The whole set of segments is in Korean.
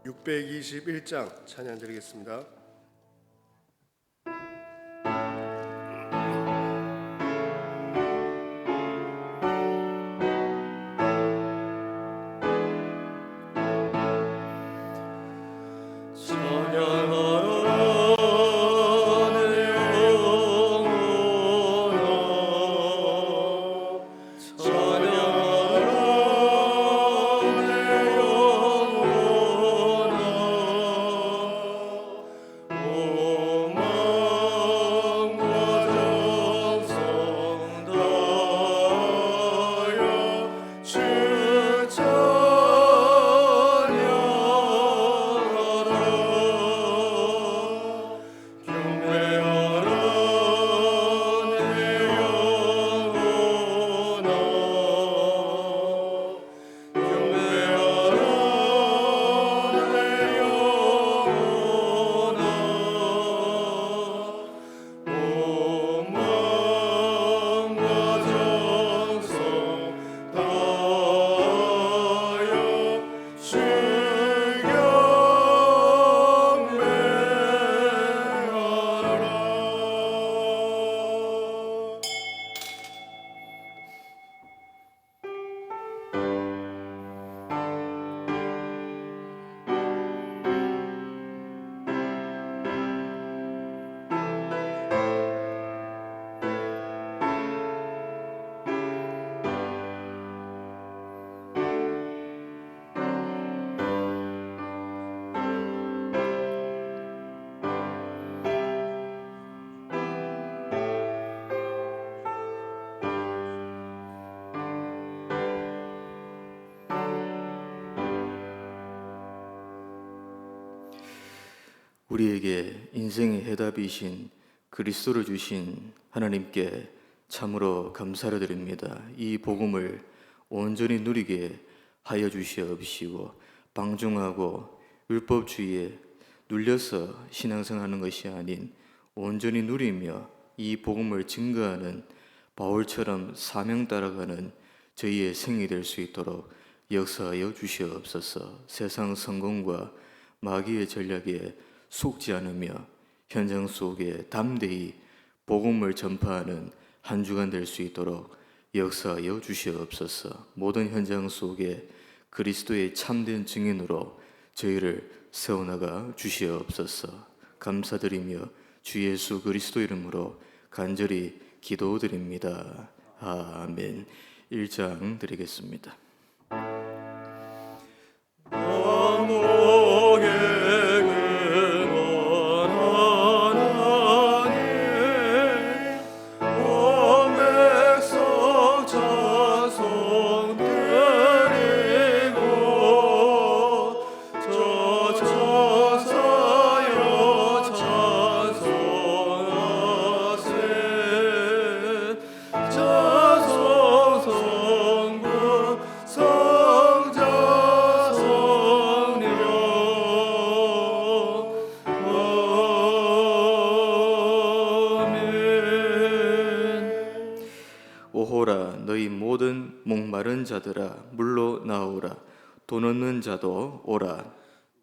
621장 찬양 드리겠습니다. 우리에게 인생의 해답이신 그리스도를 주신 하나님께 참으로 감사를 드립니다. 이 복음을 온전히 누리게 하여 주시옵시고, 방종하고 율법주의에 눌려서 신앙생활하는 것이 아닌 온전히 누리며 이 복음을 증거하는 바울처럼 사명 따라가는 저희의 생이 될 수 있도록 역사하여 주시옵소서. 세상 성공과 마귀의 전략에 속지 않으며 현장 속에 담대히 복음을 전파하는 한 주간 될 수 있도록 역사하여 주시옵소서. 모든 현장 속에 그리스도의 참된 증인으로 저희를 세워나가 주시옵소서. 감사드리며 주 예수 그리스도 이름으로 간절히 기도드립니다. 아멘. 1장 드리겠습니다. 오호라, 너희 모든 목마른 자들아 물로 나오라. 돈 없는 자도 오라.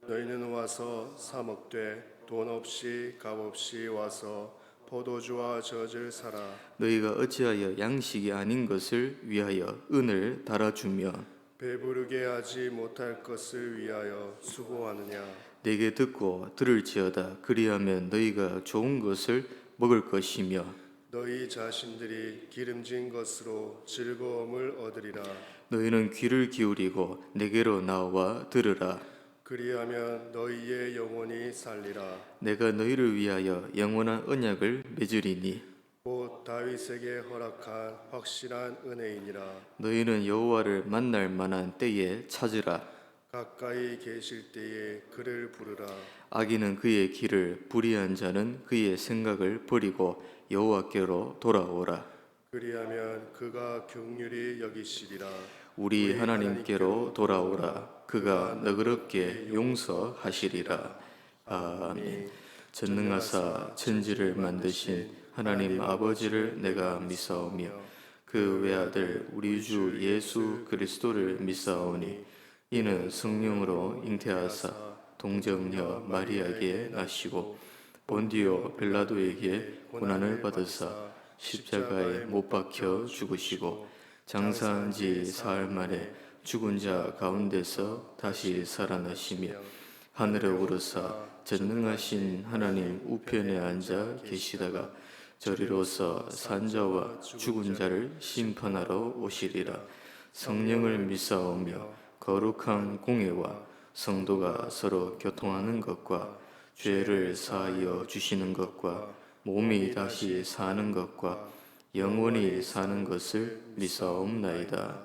너희는 와서 사 먹되 돈 없이 값 없이 와서 포도주와 젖을 사라. 너희가 어찌하여 양식이 아닌 것을 위하여 은을 달아주며 배부르게 하지 못할 것을 위하여 수고하느냐. 내게 듣고 들을지어다. 그리하면 너희가 좋은 것을 먹을 것이며 너희 자신들이 기름진 것으로 즐거움을 얻으리라. 너희는 귀를 기울이고 내게로 나와 들으라. 그리하면 너희의 영혼이 살리라. 내가 너희를 위하여 영원한 언약을 맺으리니 곧 다윗에게 허락한 확실한 은혜이니라. 너희는 여호와를 만날 만한 때에 찾으라. 가까이 계실 때에 그를 부르라. 악인은 그의 길을, 불의한 자는 그의 생각을 버리고 여호와께로 돌아오라. 그리하면 그가 긍휼히 여기시리라. 우리 하나님께로 돌아오라. 그가 너그럽게 용서하시리라. 아멘. 전능하사 천지를 만드신 하나님 아버지를 내가 믿사오며 그 외아들 우리 주 예수 그리스도를 믿사오니 이는 성령으로 잉태하사 동정녀 마리아에게 나시고 본디오 빌라도에게 고난을 받으사 십자가에 못 박혀 죽으시고 장사한 지 사흘 만에 죽은 자 가운데서 다시 살아나시며 하늘에 오르사 전능하신 하나님 우편에 앉아 계시다가 저리로서 산자와 죽은 자를 심판하러 오시리라. 성령을 믿사오며 거룩한 공예와 성도가 서로 교통하는 것과 죄를 사하여 주시는 것과 몸이 다시 사는 것과 영원히 사는 것을 믿사옵나이다.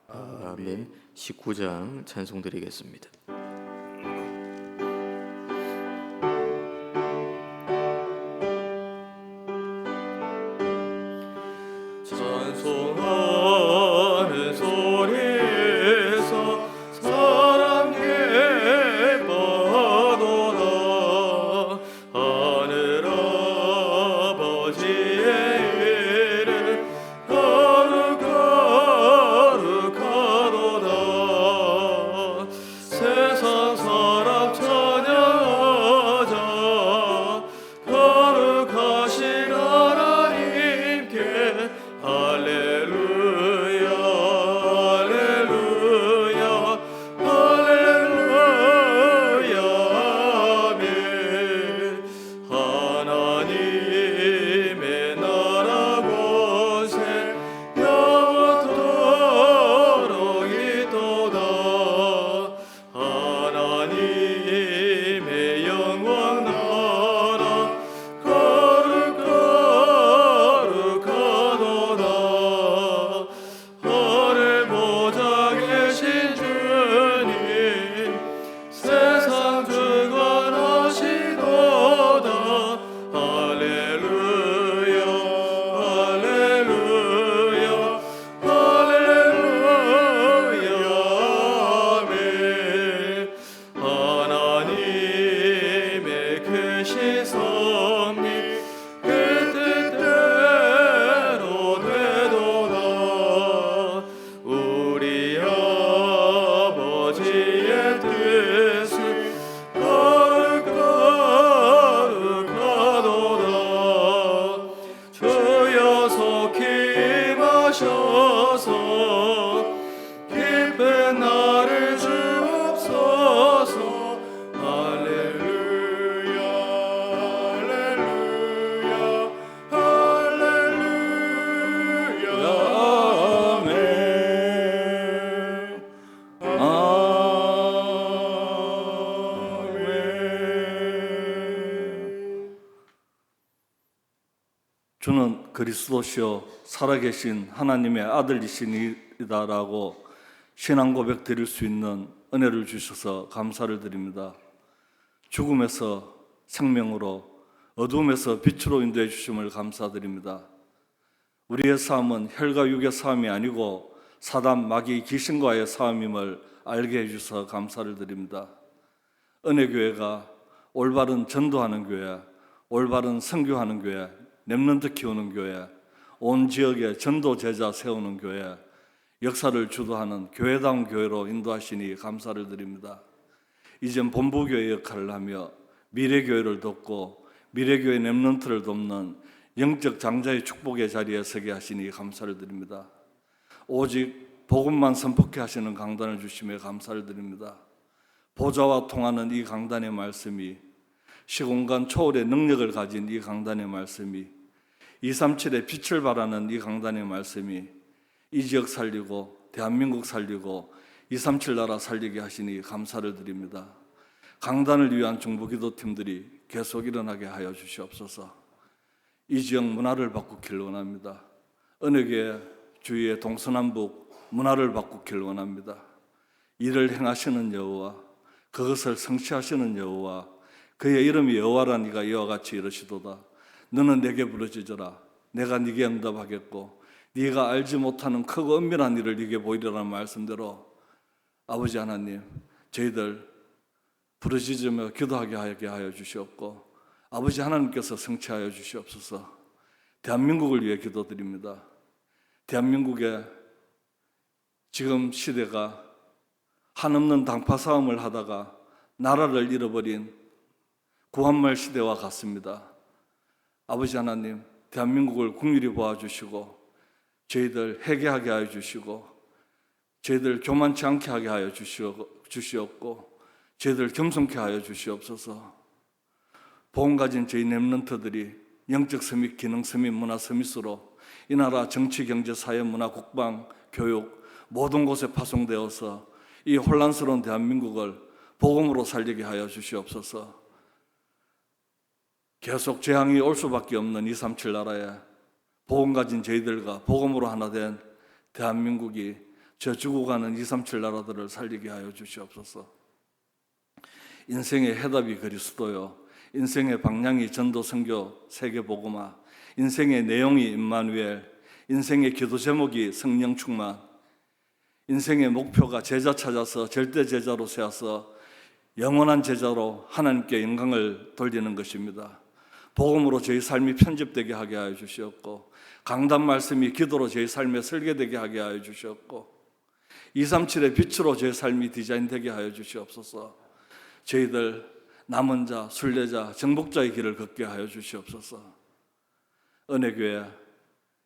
아멘. 19장 찬송 드리겠습니다. 찬송하는 소리에서 사람 예뻐도다. 하늘 아버지의 일은 거룩하도다. 세상 사람 찬양하자. 거룩하신 하나님께 할렐루야 할렐루야 할렐루야 아멘. 하나님의 나라 권세 영원토록 있도다. 하나님의 영원 나라 거룩하도다. 하늘 보좌 계신 주님 세상 주관하시도다. 할렐루야 할렐루야 할렐루야 아멘. 하나님의 크신 섭리 그 뜻대로 되도다. 우리 아버지의 뜻은 거룩하도다. 주여 속히 임하셔서 기쁜 나를 주옵소서. 할렐루야 할렐루야 할렐루야 아멘. 아멘. 주는 그리스도시요 살아계신 하나님의 아들이시니다라고 신앙 고백 드릴 수 있는 은혜를 주셔서 감사를 드립니다. 죽음에서 생명으로, 어둠에서 빛으로 인도해 주심을 감사드립니다. 우리의 삶은 혈과 육의 삶이 아니고 사단, 마귀, 귀신과의 삶임을 알게 해주셔서 감사를 드립니다. 은혜교회가 올바른 전도하는 교회, 올바른 선교하는 교회, 렘넌트 키우는 교회, 온 지역에 전도 제자 세우는 교회, 역사를 주도하는 교회다운 교회로 인도하시니 감사를 드립니다. 이젠 본부교회 역할을 하며 미래교회를 돕고 미래교회 렘넌트를 돕는 영적 장자의 축복의 자리에 서게 하시니 감사를 드립니다. 오직 복음만 선포케 하시는 강단을 주심에 감사를 드립니다. 보좌와 통하는 이 강단의 말씀이, 시공간 초월의 능력을 가진 이 강단의 말씀이, 237의 빛을 발하는 이 강단의 말씀이 이 지역 살리고 대한민국 살리고 237 나라 살리게 하시니 감사를 드립니다. 강단을 위한 중보기도팀들이 계속 일어나게 하여 주시옵소서. 이 지역 문화를 바꾸기를 원합니다. 은혜교회 주위의 동서남북 문화를 바꾸기를 원합니다. 이를 행하시는 여호와, 그것을 성취하시는 여호와, 그의 이름이 여호와라. 네가 이와 같이 이르시도다. 너는 내게 부르짖어라. 내가 네게 응답하겠고 네가 알지 못하는 크고 은밀한 일을 네게 보이리라는 말씀대로 아버지 하나님, 저희들 부르짖으며 기도하게 하여 주시옵고 아버지 하나님께서 성취하여 주시옵소서. 대한민국을 위해 기도드립니다. 대한민국의 지금 시대가 한없는 당파 싸움을 하다가 나라를 잃어버린 구한말 시대와 같습니다. 아버지 하나님, 대한민국을 긍휼히 보아주시고 저희들 회개하게 하여 주시고 저희들 교만치 않게 하게 하여 주시옵고 저희들 겸손케 하여 주시옵소서. 복음 가진 저희 렘넌트들이 영적 서밋, 기능 서밋, 문화 서밋으로 이 나라 정치, 경제, 사회, 문화, 국방, 교육 모든 곳에 파송되어서 이 혼란스러운 대한민국을 복음으로 살리게 하여 주시옵소서. 계속 재앙이 올 수밖에 없는 237 나라에 복음 가진 저희들과 복음으로 하나 된 대한민국이 저 죽어가는 237 나라들을 살리게 하여 주시옵소서. 인생의 해답이 그리스도요, 인생의 방향이 전도, 선교, 세계 복음화, 인생의 내용이 임마누엘, 인생의 기도 제목이 성령 충만, 인생의 목표가 제자 찾아서 절대 제자로 세워서 영원한 제자로 하나님께 영광을 돌리는 것입니다. 복음으로 저희 삶이 편집되게 하게 하여 주시옵고 강단 말씀이 기도로 저희 삶에 설계되게 하게 하여 주시옵고 237의 빛으로 저희 삶이 디자인되게 하여 주시옵소서. 저희들 남은 자, 순례자, 정복자의 길을 걷게 하여 주시옵소서. 은혜교회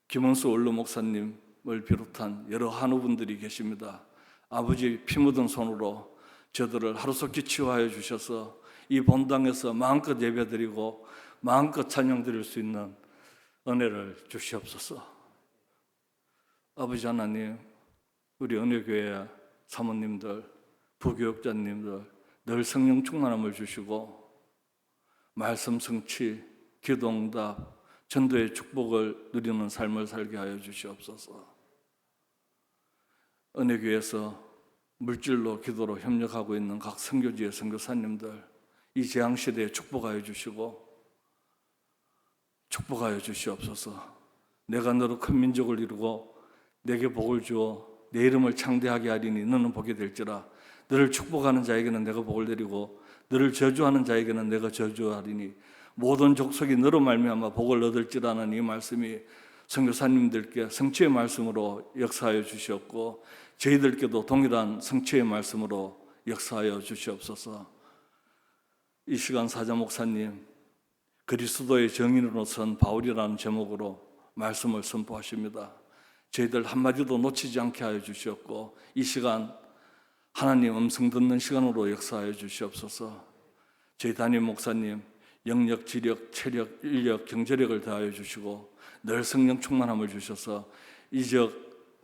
김원수 원로 목사님을 비롯한 여러 한우분들이 계십니다. 아버지 피 묻은 손으로 저들을 하루속히 치유하여 주셔서 이 본당에서 마음껏 예배드리고 마음껏 찬양드릴 수 있는 은혜를 주시옵소서. 아버지 하나님, 우리 은혜교회 사모님들, 부교육자님들 늘 성령 충만함을 주시고 말씀 성취, 기도 응답, 전도의 축복을 누리는 삶을 살게 하여 주시옵소서. 은혜교회에서 물질로 기도로 협력하고 있는 각 선교지의 선교사님들 이 재앙시대에 축복하여 주시고 축복하여 주시옵소서. 내가 너로 큰 민족을 이루고 내게 복을 주어 내 이름을 창대하게 하리니 너는 복이 될지라. 너를 축복하는 자에게는 내가 복을 내리고 너를 저주하는 자에게는 내가 저주하리니 모든 족속이 너로 말미암아 복을 얻을지라는 이 말씀이 선교사님들께 성취의 말씀으로 역사하여 주시옵고 저희들께도 동일한 성취의 말씀으로 역사하여 주시옵소서. 이 시간 사자 목사님 그리스도의 정인으로 선 바울이라는 제목으로 말씀을 선포하십니다. 저희들 한마디도 놓치지 않게 하여 주시옵고 이 시간 하나님 음성 듣는 시간으로 역사하여 주시옵소서. 저희 담임 목사님 영력, 지력, 체력, 인력, 경제력을 다하여 주시고 늘 성령 충만함을 주셔서 이 지역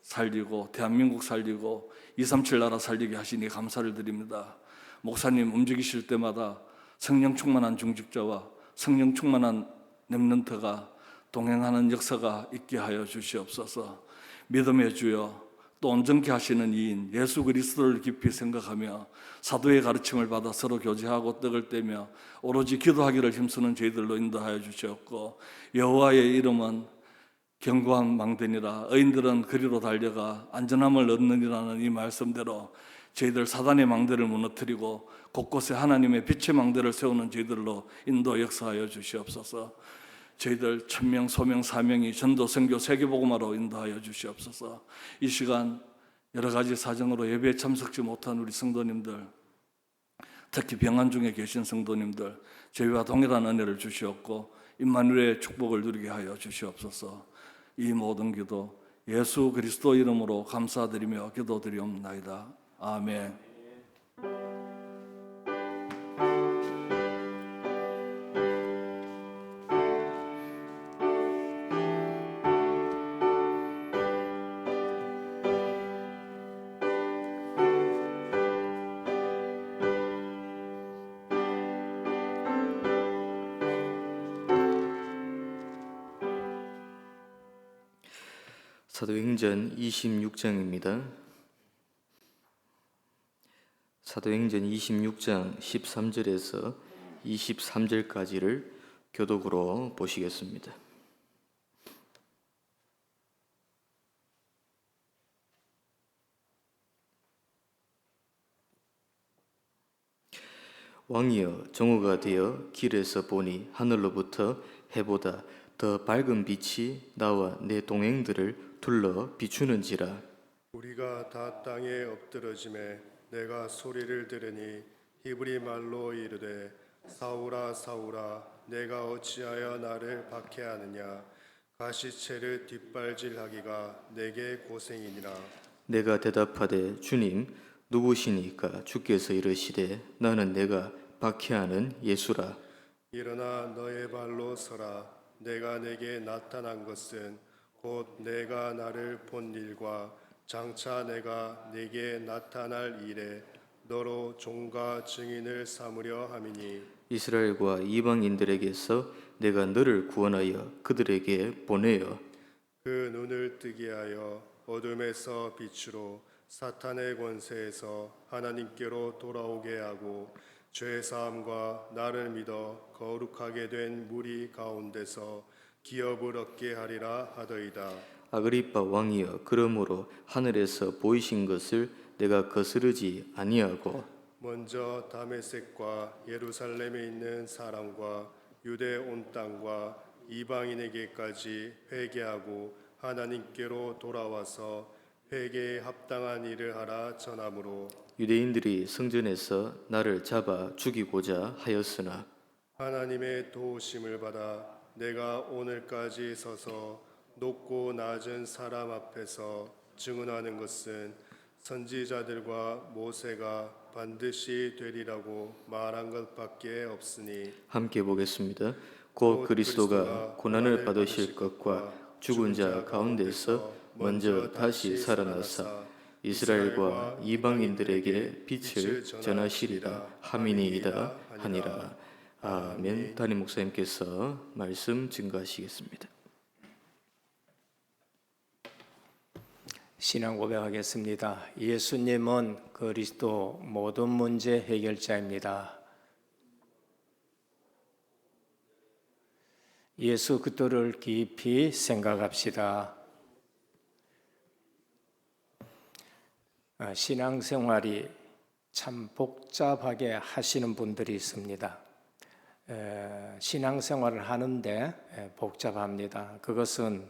살리고 대한민국 살리고 237 나라 살리게 하시니 감사를 드립니다. 목사님 움직이실 때마다 성령 충만한 중직자와 성령 충만한 렘넌트가 동행하는 역사가 있게 하여 주시옵소서. 믿음의 주여, 또 온전케 하시는 이인 예수 그리스도를 깊이 생각하며 사도의 가르침을 받아 서로 교제하고 떡을 떼며 오로지 기도하기를 힘쓰는 저희들로 인도하여 주시옵고 여호와의 이름은 견고한 망대니라. 의인들은 그리로 달려가 안전함을 얻느니라는 이 말씀대로 저희들 사단의 망대를 무너뜨리고 곳곳에 하나님의 빛의 망대를 세우는 저희들로 인도 역사하여 주시옵소서. 저희들 천명, 소명, 사명이 전도, 선교, 세계복음화로 인도하여 주시옵소서. 이 시간 여러 가지 사정으로 예배에 참석지 못한 우리 성도님들, 특히 병환 중에 계신 성도님들 저희와 동일한 은혜를 주시옵고 임마누엘의 축복을 누리게 하여 주시옵소서. 이 모든 기도 예수 그리스도 이름으로 감사드리며 기도드리옵나이다. 아멘. 사도행전 26장입니다. 사도행전 26장 13절에서 23절까지를 교독으로 보시겠습니다. 왕이여, 정오가 되어 길에서 보니 하늘로부터 해보다 더 밝은 빛이 나와 내 동행들을 둘러 비추는지라. 우리가 다 땅에 엎드러짐에 내가 소리를 들으니 히브리 말로 이르되 사울아 사울아 내가 어찌하여 나를 박해하느냐 가시체를 뒷발질하기가 내게 고생이니라. 내가 대답하되 주님 누구시니까? 주께서 이르시되 나는 내가 박해하는 예수라. 일어나 너의 발로 서라. 내가 내게 나타난 것은 곧 내가 나를 본 일과 장차 내가 내게 나타날 일에 너로 종과 증인을 삼으려 함이니 이스라엘과 이방인들에게서 내가 너를 구원하여 그들에게 보내어 그 눈을 뜨게 하여 어둠에서 빛으로 사탄의 권세에서 하나님께로 돌아오게 하고 죄 사함과 나를 믿어 거룩하게 된 무리 가운데서 기업을 얻게 하리라 하더이다. 아그리빠 왕이여, 그러므로 하늘에서 보이신 것을 내가 거스르지 아니하고 먼저 다메섹과 예루살렘에 있는 사람과 유대 온 땅과 이방인에게까지 회개하고 하나님께로 돌아와서 회개에 합당한 일을 하라 전함으로 유대인들이 성전에서 나를 잡아 죽이고자 하였으나 하나님의 도우심을 받아 내가 오늘까지 서서 높고 낮은 사람 앞에서 증언하는 것은 선지자들과 모세가 반드시 되리라고 말한 것밖에 없으니 함께 보겠습니다. 곧 그리스도가 고난을 받으실 것과 죽은 자 가운데서 먼저 다시 살아나사 이스라엘과 이방인들에게 빛을 전하시리라 함이니이다 하니라. 아멘. 담임 목사님께서 말씀 증거하시겠습니다. 신앙 고백하겠습니다. 예수님은 그리스도 모든 문제 해결자입니다. 예수 그리스도를 깊이 생각합시다. 신앙생활이 참 복잡하게 하시는 분들이 있습니다. 신앙생활을 하는데 복잡합니다. 그것은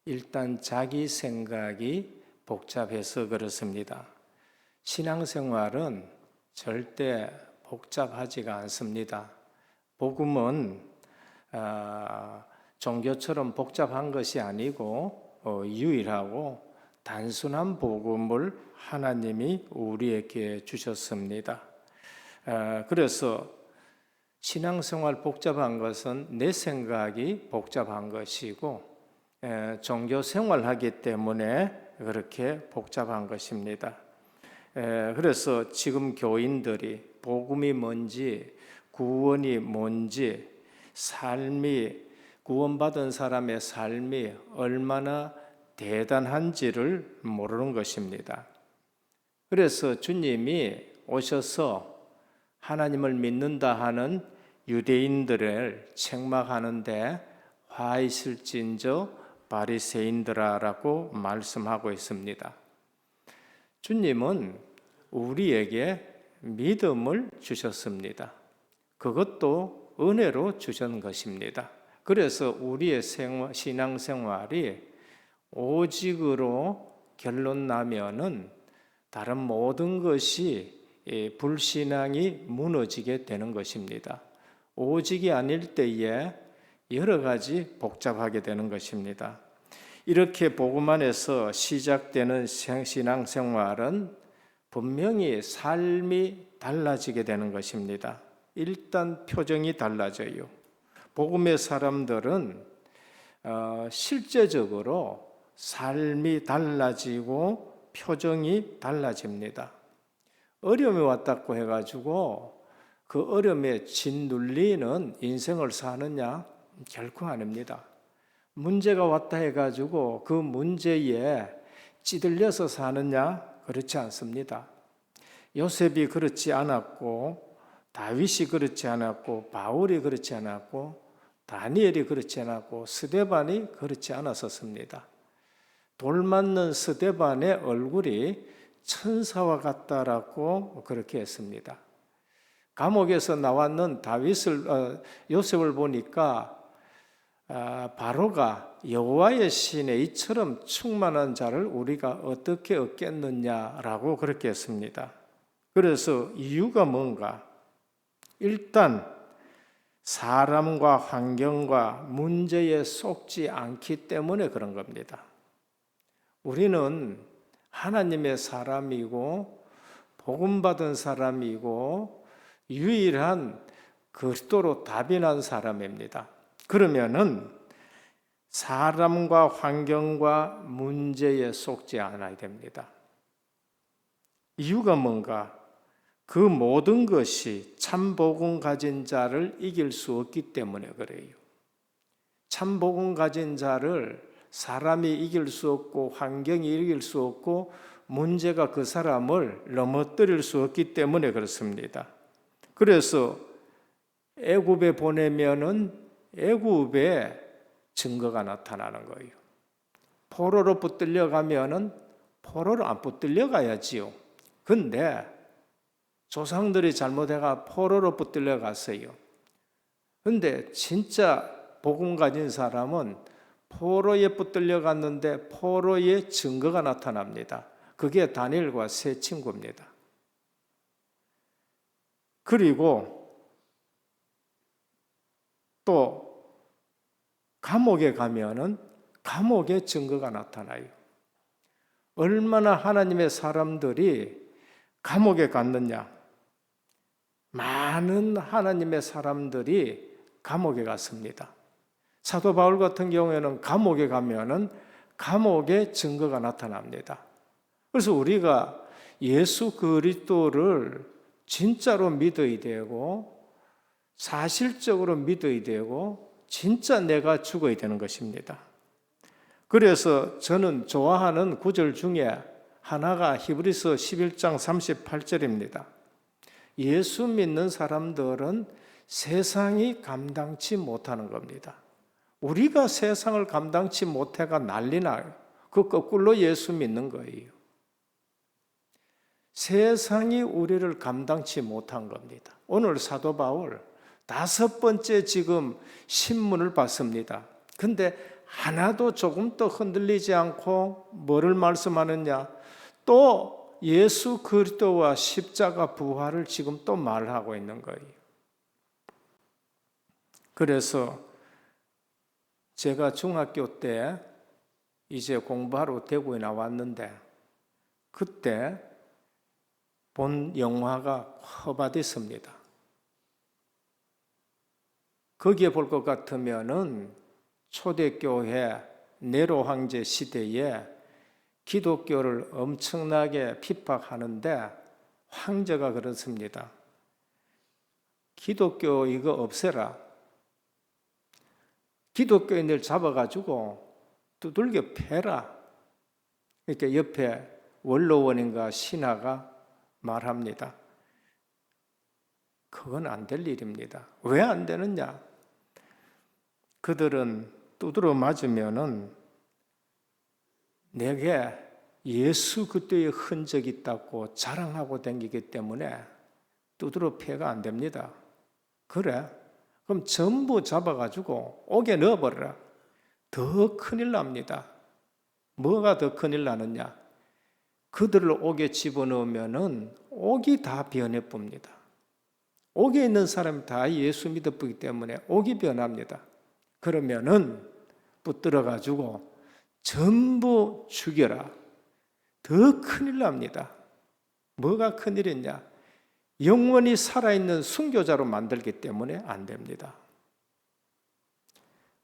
일단 자기 생각이 복잡해서 그렇습니다. 신앙생활은 절대 복잡하지가 않습니다. 복음은 종교처럼 복잡한 것이 아니고 유일하고 단순한 복음을 하나님이 우리에게 주셨습니다. 그래서 신앙생활 복잡한 것은 내 생각이 복잡한 것이고 종교 생활하기 때문에 그렇게 복잡한 것입니다. 그래서 지금 교인들이 복음이 뭔지, 구원이 뭔지, 삶이 구원받은 사람의 삶이 얼마나 대단한지를 모르는 것입니다. 그래서 주님이 오셔서 하나님을 믿는다 하는 유대인들을 책망하는데 화 있을진저 바리새인들아라고 말씀하고 있습니다. 주님은 우리에게 믿음을 주셨습니다. 그것도 은혜로 주신 것입니다. 그래서 우리의 신앙생활이 오직으로 결론 나면은 다른 모든 것이 불신앙이 무너지게 되는 것입니다. 오직이 아닐 때에 여러 가지 복잡하게 되는 것입니다. 이렇게 복음 안에서 시작되는 신앙생활은 분명히 삶이 달라지게 되는 것입니다. 일단 표정이 달라져요. 복음의 사람들은 실제적으로 삶이 달라지고 표정이 달라집니다. 어려움이 왔다고 해가지고 그 어려움에 짓눌리는 인생을 사느냐? 결코 아닙니다. 문제가 왔다 해가지고 그 문제에 찌들려서 사느냐? 그렇지 않습니다. 요셉이 그렇지 않았고 다윗이 그렇지 않았고 바울이 그렇지 않았고 다니엘이 그렇지 않았고 스데반이 그렇지 않았었습니다. 돌 맞는 스데반의 얼굴이 천사와 같다라고 그렇게 했습니다. 감옥에서 나왔는 요셉을 보니까 바로가 여호와의 신에 이처럼 충만한 자를 우리가 어떻게 얻겠느냐라고 그렇게 했습니다. 그래서 이유가 뭔가? 일단 사람과 환경과 문제에 속지 않기 때문에 그런 겁니다. 우리는 하나님의 사람이고 복음받은 사람이고 유일한 그리스도로 답이 난 사람입니다. 그러면은 사람과 환경과 문제에 속지 않아야 됩니다. 이유가 뭔가? 그 모든 것이 참 복음 가진 자를 이길 수 없기 때문에 그래요. 참 복음 가진 자를 사람이 이길 수 없고 환경이 이길 수 없고 문제가 그 사람을 넘어뜨릴 수 없기 때문에 그렇습니다. 그래서 애굽에 보내면은 애굽에 증거가 나타나는 거예요. 포로로 붙들려 가면은 포로로 안 붙들려 가야지요. 근데 조상들이 잘못해가 포로로 붙들려 갔어요. 근데 진짜 복음 가진 사람은 포로에 붙들려 갔는데 포로의 증거가 나타납니다. 그게 다니엘과 세 친구입니다. 그리고 또 감옥에 가면은 감옥의 증거가 나타나요. 얼마나 하나님의 사람들이 감옥에 갔느냐? 많은 하나님의 사람들이 감옥에 갔습니다. 사도 바울 같은 경우에는 감옥에 가면은 감옥의 증거가 나타납니다. 그래서 우리가 예수 그리스도를 진짜로 믿어야 되고 사실적으로 믿어야 되고 진짜 내가 죽어야 되는 것입니다. 그래서 저는 좋아하는 구절 중에 하나가 히브리서 11장 38절입니다. 예수 믿는 사람들은 세상이 감당치 못하는 겁니다. 우리가 세상을 감당치 못해가 난리 나요. 그 거꾸로 예수 믿는 거예요. 세상이 우리를 감당치 못한 겁니다. 오늘 사도 바울 5번째 지금 신문을 봤습니다. 근데 하나도 조금 더 흔들리지 않고 뭐를 말씀하느냐? 또 예수 그리스도와 십자가 부활을 지금 또 말하고 있는 거예요. 그래서 제가 중학교 때 이제 공부하러 대구에 나왔는데 그때 본 영화가 허바디스입니다. 거기에 볼 것 같으면은 초대교회 네로 황제 시대에 기독교를 엄청나게 핍박하는데 황제가 그렇습니다. 기독교 이거 없애라. 기독교인들 잡아가지고 두들겨 패라. 이렇게 옆에 원로원인가 신하가 말합니다. 그건 안 될 일입니다. 왜 안 되느냐? 그들은 두드러 맞으면은 내게 예수 그리스도의 흔적이 있다고 자랑하고 다니기 때문에 두드러 패가 안 됩니다. 그래? 그럼 전부 잡아가지고 옥에 넣어버려라. 더 큰일 납니다. 뭐가 더 큰일 나느냐? 그들을 옥에 집어넣으면은 옥이 다 변해봅니다. 옥에 있는 사람이 다 예수 믿어보기 때문에 옥이 변합니다. 그러면은 붙들어가지고 전부 죽여라. 더 큰일 납니다. 뭐가 큰일이냐? 영원히 살아있는 순교자로 만들기 때문에 안 됩니다.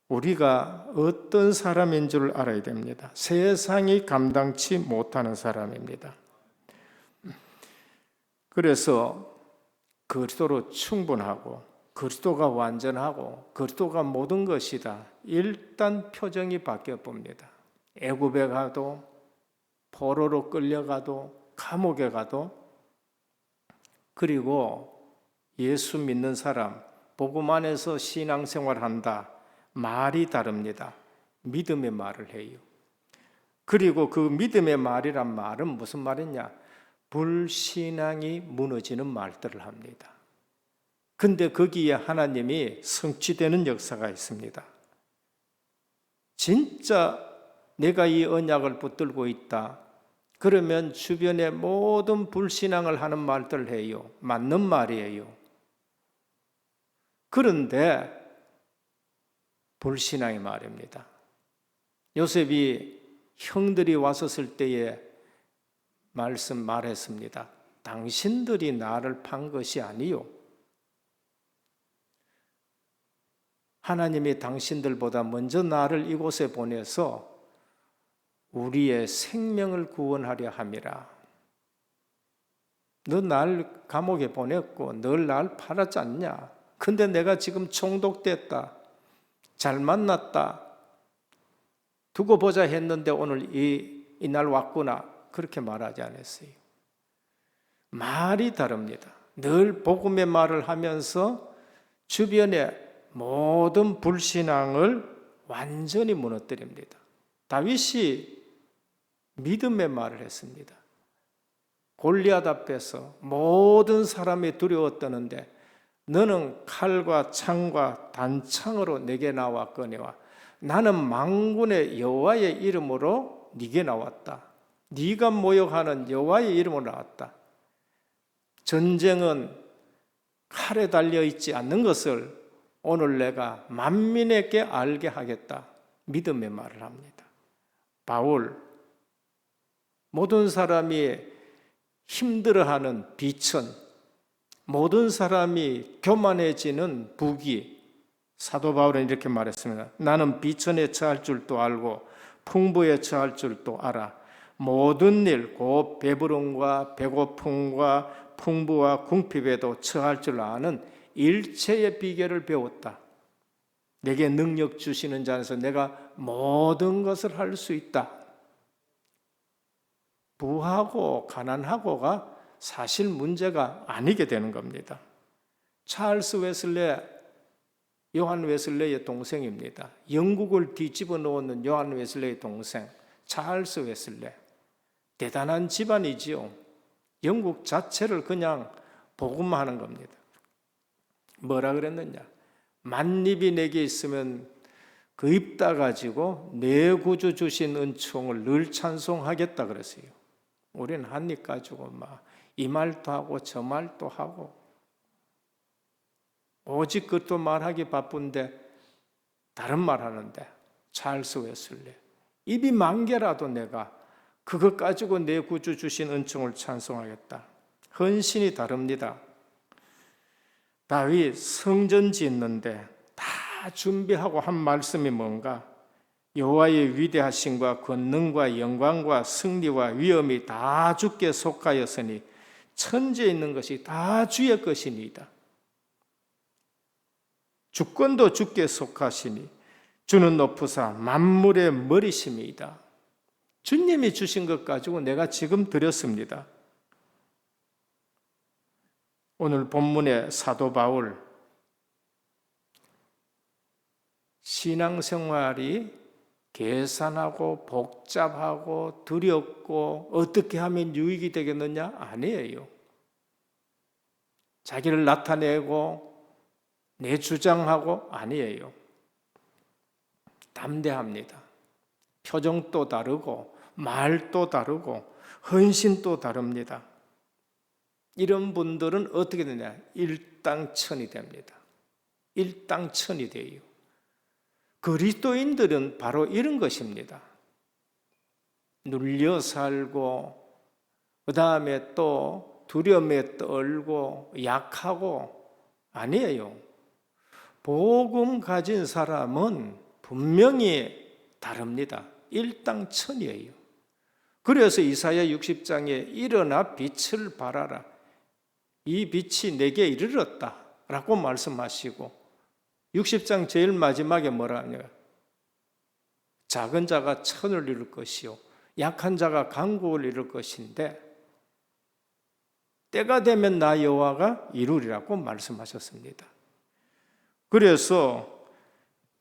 우리가 어떤 사람인 줄 알아야 됩니다. 세상이 감당치 못하는 사람입니다. 그래서 그리스도로 충분하고 그리스도가 완전하고 그리스도가 모든 것이다. 일단 표정이 바뀌어 봅니다. 애굽에 가도 포로로 끌려가도 감옥에 가도 그리고 예수 믿는 사람 복음 안에서 신앙생활한다. 말이 다릅니다. 믿음의 말을 해요. 그리고 그 믿음의 말이란 말은 무슨 말이냐? 불신앙이 무너지는 말들을 합니다. 근데 거기에 하나님이 성취되는 역사가 있습니다. 진짜 내가 이 언약을 붙들고 있다. 그러면 주변의 모든 불신앙을 하는 말들을 해요. 맞는 말이에요. 그런데 불신앙이 말입니다. 요셉이 형들이 왔었을 때에 말했습니다. 당신들이 나를 판 것이 아니요. 하나님이 당신들보다 먼저 나를 이곳에 보내서 우리의 생명을 구원하려 함이라. 너 날 감옥에 보냈고 널 날 팔았지 않냐? 근데 내가 지금 총독됐다. 잘 만났다. 두고 보자 했는데 오늘 이날 왔구나. 그렇게 말하지 않았어요. 말이 다릅니다. 늘 복음의 말을 하면서 주변의 모든 불신앙을 완전히 무너뜨립니다. 다윗이 믿음의 말을 했습니다. 골리앗 앞에서 모든 사람이 두려웠다는데 너는 칼과 창과 단창으로 내게 나왔거니와 나는 만군의 여호와의 이름으로 네게 나왔다. 네가 모욕하는 여호와의 이름으로 나왔다. 전쟁은 칼에 달려 있지 않는 것을 오늘 내가 만민에게 알게 하겠다. 믿음의 말을 합니다. 바울, 모든 사람이 힘들어하는 비천, 모든 사람이 교만해지는 부귀, 사도 바울은 이렇게 말했습니다. 나는 비천에 처할 줄도 알고 풍부에 처할 줄도 알아. 모든 일, 곧 배부름과 배고픔과 풍부와 궁핍에도 처할 줄 아는 일체의 비결을 배웠다. 내게 능력 주시는 자 안에서 내가 모든 것을 할 수 있다. 부하고 가난하고가 사실 문제가 아니게 되는 겁니다. 찰스 웨슬레, 요한 웨슬레의 동생입니다. 영국을 뒤집어 놓는 요한 웨슬레의 동생, 찰스 웨슬레. 대단한 집안이지요. 영국 자체를 그냥 복음화하는 겁니다. 뭐라 그랬느냐? 만입이 내게 있으면 그 입 따가지고 내 구주 주신 은총을 늘 찬송하겠다 그랬어요. 우리는 한 입 가지고 막 이 말도 하고 저 말도 하고 오직 그것도 말하기 바쁜데 다른 말 하는데 찰스 웨슬레 입이 만 개라도 내가 그것 가지고 내 구주 주신 은총을 찬송하겠다. 헌신이 다릅니다. 다윗 성전 짓는데 다 준비하고 한 말씀이 뭔가? 여호와의 위대하심과 권능과 영광과 승리와 위엄이 다 주께 속하였으니 천지에 있는 것이 다 주의 것이니이다. 주권도 주께 속하시니 주는 높으사 만물의 머리심이다. 주님이 주신 것 가지고 내가 지금 드렸습니다. 오늘 본문의 사도 바울 신앙생활이 계산하고 복잡하고 두렵고 어떻게 하면 유익이 되겠느냐? 아니에요. 자기를 나타내고 내 주장하고 아니에요. 담대합니다. 표정도 다르고 말도 다르고 헌신도 다릅니다. 이런 분들은 어떻게 되냐? 일당천이 됩니다. 일당천이 돼요. 그리스도인들은 바로 이런 것입니다. 눌려 살고 그 다음에 또 두려움에 떨고 약하고 아니에요. 복음 가진 사람은 분명히 다릅니다. 일당천이에요. 그래서 이사야 60장에 일어나 빛을 발하라. 이 빛이 내게 이르렀다 라고 말씀하시고 60장 제일 마지막에 뭐라 하냐? 작은 자가 천을 이룰 것이요 약한 자가 강국을 이룰 것인데 때가 되면 나 여호와가 이루리라고 말씀하셨습니다. 그래서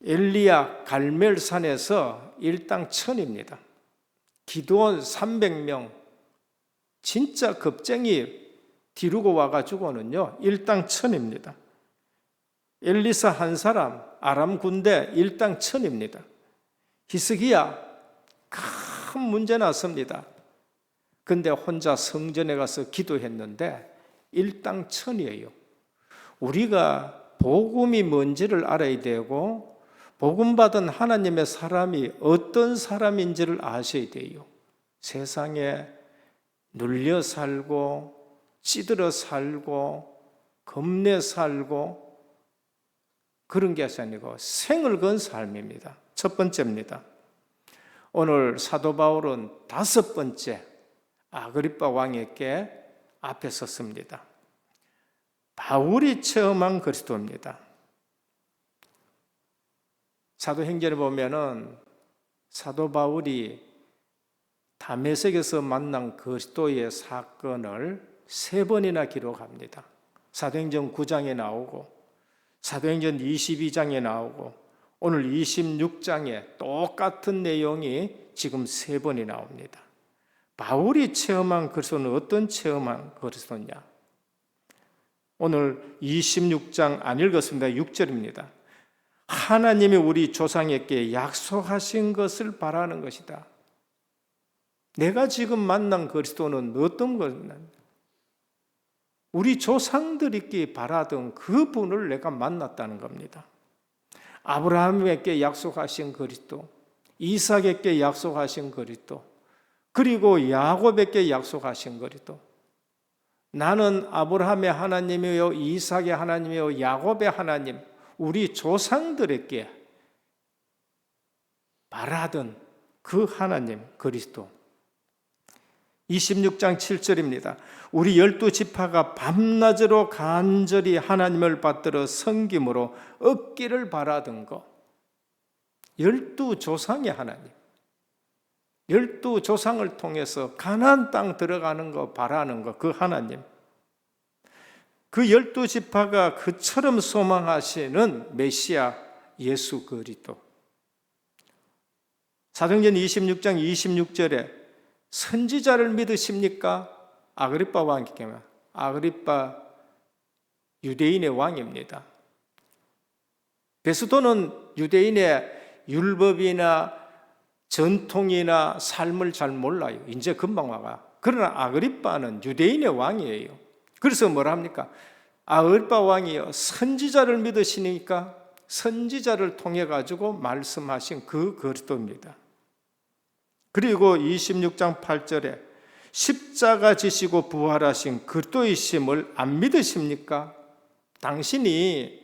엘리야 갈멜산에서 일당천입니다. 기드온 300명 진짜 겁쟁이 뒤르고 와가지고는요 일당천입니다. 엘리사 한 사람 아람 군대 일당천입니다. 히스기야 큰 문제 났습니다. 근데 혼자 성전에 가서 기도했는데 일당천이에요. 우리가 복음이 뭔지를 알아야 되고 복음 받은 하나님의 사람이 어떤 사람인지를 아셔야 돼요. 세상에 눌려 살고 찌들어 살고 겁내 살고 그런 것이 아니고 생을 건 삶입니다. 첫 번째입니다. 오늘 사도 바울은 5번째 아그리빠 왕에게 앞에 섰습니다. 바울이 체험한 그리스도입니다. 사도행전에 보면은 사도 바울이 다메섹에서 만난 그리스도의 사건을 3번이나 기록합니다. 사도행전 9장에 나오고 사도행전 22장에 나오고 오늘 26장에 똑같은 내용이 지금 3번이 나옵니다. 바울이 체험한 그리스도는 어떤 체험한 그리스도냐? 오늘 26장 안 읽었습니다. 6절입니다. 하나님이 우리 조상에게 약속하신 것을 바라는 것이다. 내가 지금 만난 그리스도는 어떤 것이냐? 우리 조상들이 바라던 그분을 내가 만났다는 겁니다. 아브라함에게 약속하신 그리스도, 이삭에게 약속하신 그리스도, 그리고 야곱에게 약속하신 그리스도. 나는 아브라함의 하나님이요, 이삭의 하나님이요, 야곱의 하나님, 우리 조상들에게 바라던 그 하나님 그리스도. 26장 7절입니다. 우리 12지파가 밤낮으로 간절히 하나님을 받들어 섬김으로 얻기를 바라던 것. 12조상의 하나님. 12조상을 통해서 가나안 땅 들어가는 거 바라는 거, 그 하나님. 그 12지파가 그처럼 소망하시는 메시아 예수 그리스도. 사도행전 26장 26절에 선지자를 믿으십니까? 아그리빠 왕에게. 아그리빠 유대인의 왕입니다. 베스도는 유대인의 율법이나 전통이나 삶을 잘 몰라요. 이제 금방 와가. 그러나 아그리빠는 유대인의 왕이에요. 그래서 뭐라 합니까? 아그리빠 왕이요, 선지자를 믿으시니까 선지자를 통해 가지고 말씀하신 그 그리스도입니다. 그리고 26장 8절에 십자가 지시고 부활하신 그리스도이심을 안 믿으십니까? 당신이